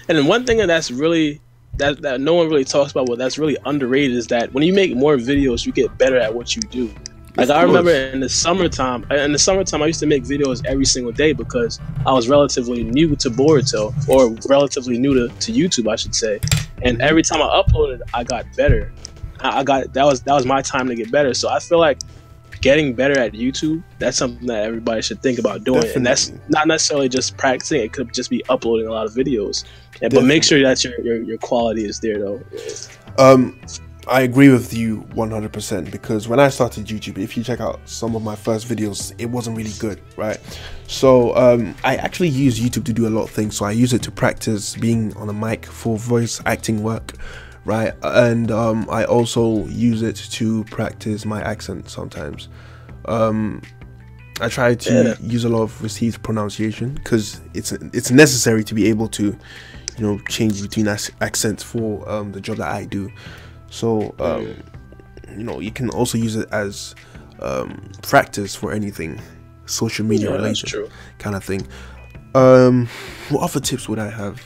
then one thing that's really that no one really talks about, that's really underrated, is that when you make more videos, you get better at what you do. Like, I remember in the summertime, I used to make videos every single day because I was relatively new to Boruto, or relatively new to YouTube, I should say. And every time I uploaded, I got better. That was my time to get better. So I feel like getting better at YouTube, that's something that everybody should think about doing. Definitely. And that's not necessarily just practicing. It could just be uploading a lot of videos. But make sure that your quality is there, though. I agree with you 100%, because when I started YouTube, if you check out some of my first videos, it wasn't really good, right? So I actually use YouTube to do a lot of things. So I use it to practice being on a mic for voice acting work, right? And I also use it to practice my accent sometimes. I try to use a lot of received pronunciation, because it's necessary to be able to, you know, change between accents for the job that I do. So you know, you can also use it as practice for anything social media related kind of thing. What other tips would I have?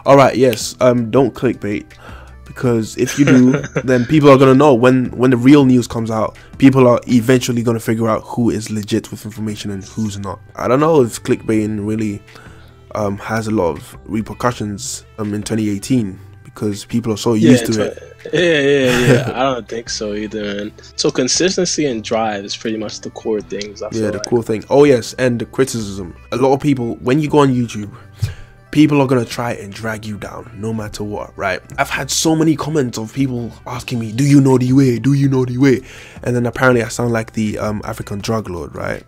All right, yes, don't clickbait, because if you do, then people are gonna know when the real news comes out. People are eventually gonna figure out who is legit with information and who's not. I don't know if clickbaiting really has a lot of repercussions in 2018, because people are so used to it. Yeah. I don't think so either, man. So consistency and drive is pretty much the core things, I feel like. Core thing. Oh yes, and the criticism. A lot of people, when you go on YouTube, people are gonna try and drag you down no matter what, right? I've had so many comments of people asking me, do you know the way? Do you know the way? And then apparently I sound like the African drug lord, right?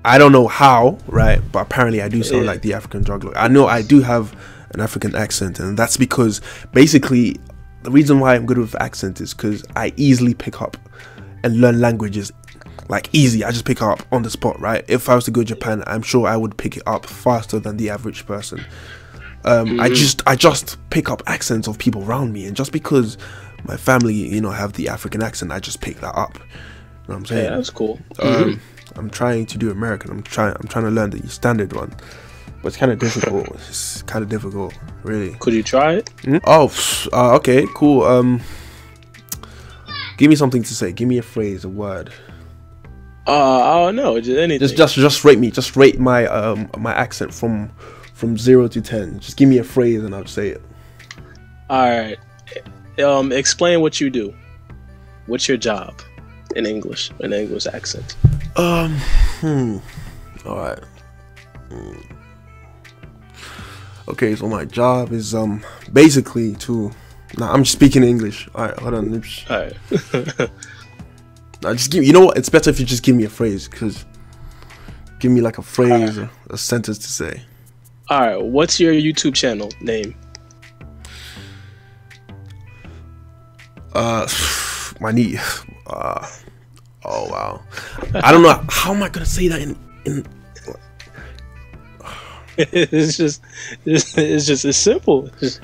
I don't know how, right? But apparently I do sound like the African drug lord. I know I do have an African accent, and that's because basically the reason why I'm good with accent is because I easily pick up and learn languages, like easy. I just pick up on the spot, right? If I was to go to Japan, I'm sure I would pick it up faster than the average person. I just pick up accents of people around me, and just because my family, you know, have the African accent, I just pick that up. You know what I'm saying? Yeah, that's cool. I'm trying to do American. I'm trying to learn the standard one. But it's kind of difficult. It's kind of difficult, really. Could you try it? Okay, cool. Give me something to say. Give me a phrase, a word. I don't know. Just anything. Just rate me. Just rate my my accent from 0 to 10. Just give me a phrase and I'll say it. All right. Explain what you do. What's your job in English? In English accent. All right. Okay, so my job is basically to. Nah, I'm speaking English. All right, hold on. All right. Now just give. You know what? It's better if you just give me a phrase, because give me like a phrase, or a sentence to say. All right. What's your YouTube channel name? My knee. Oh wow. I don't know. How am I gonna say that in? It's simple. Just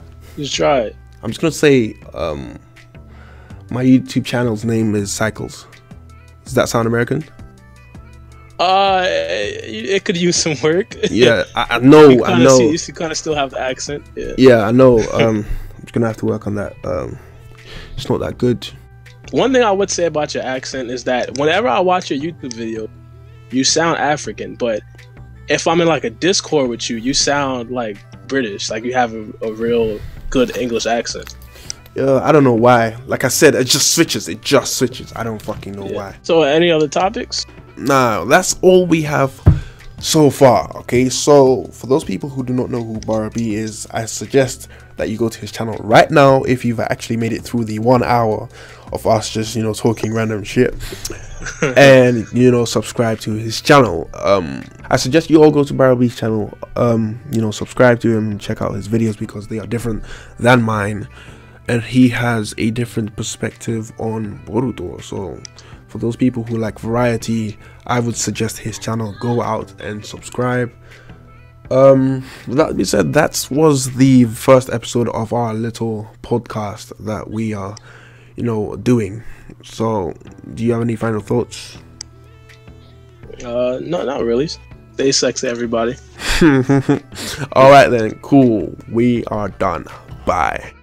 try it. I'm just gonna say my YouTube channel's name is Cycles. Does that sound American? It could use some work. Yeah, I know. I know. You kind of still have the accent. Yeah. Yeah, I know. I'm gonna have to work on that. It's not that good. One thing I would say about your accent is that whenever I watch your YouTube video, you sound African, but if I'm in like a Discord with you, you sound like British. Like you have a real good English accent. I don't know why. Like I said, it just switches. It just switches. I don't fucking know why. So, any other topics? Nah, that's all we have so far. Okay, so for those people who do not know who Baara B is, I suggest that you go to his channel right now if you've actually made it through the 1 hour of us just, you know, talking random shit, and, you know, subscribe to his channel. I suggest you all go to Baara B's channel, you know, subscribe to him, check out his videos because they are different than mine, and he has a different perspective on Boruto. So for those people who like variety, I would suggest his channel. Go out and subscribe. With that being said, that was the first episode of our little podcast that we are, you know, doing. So do you have any final thoughts? No, not really. Stay sexy, everybody. All right then, cool, we are done. Bye.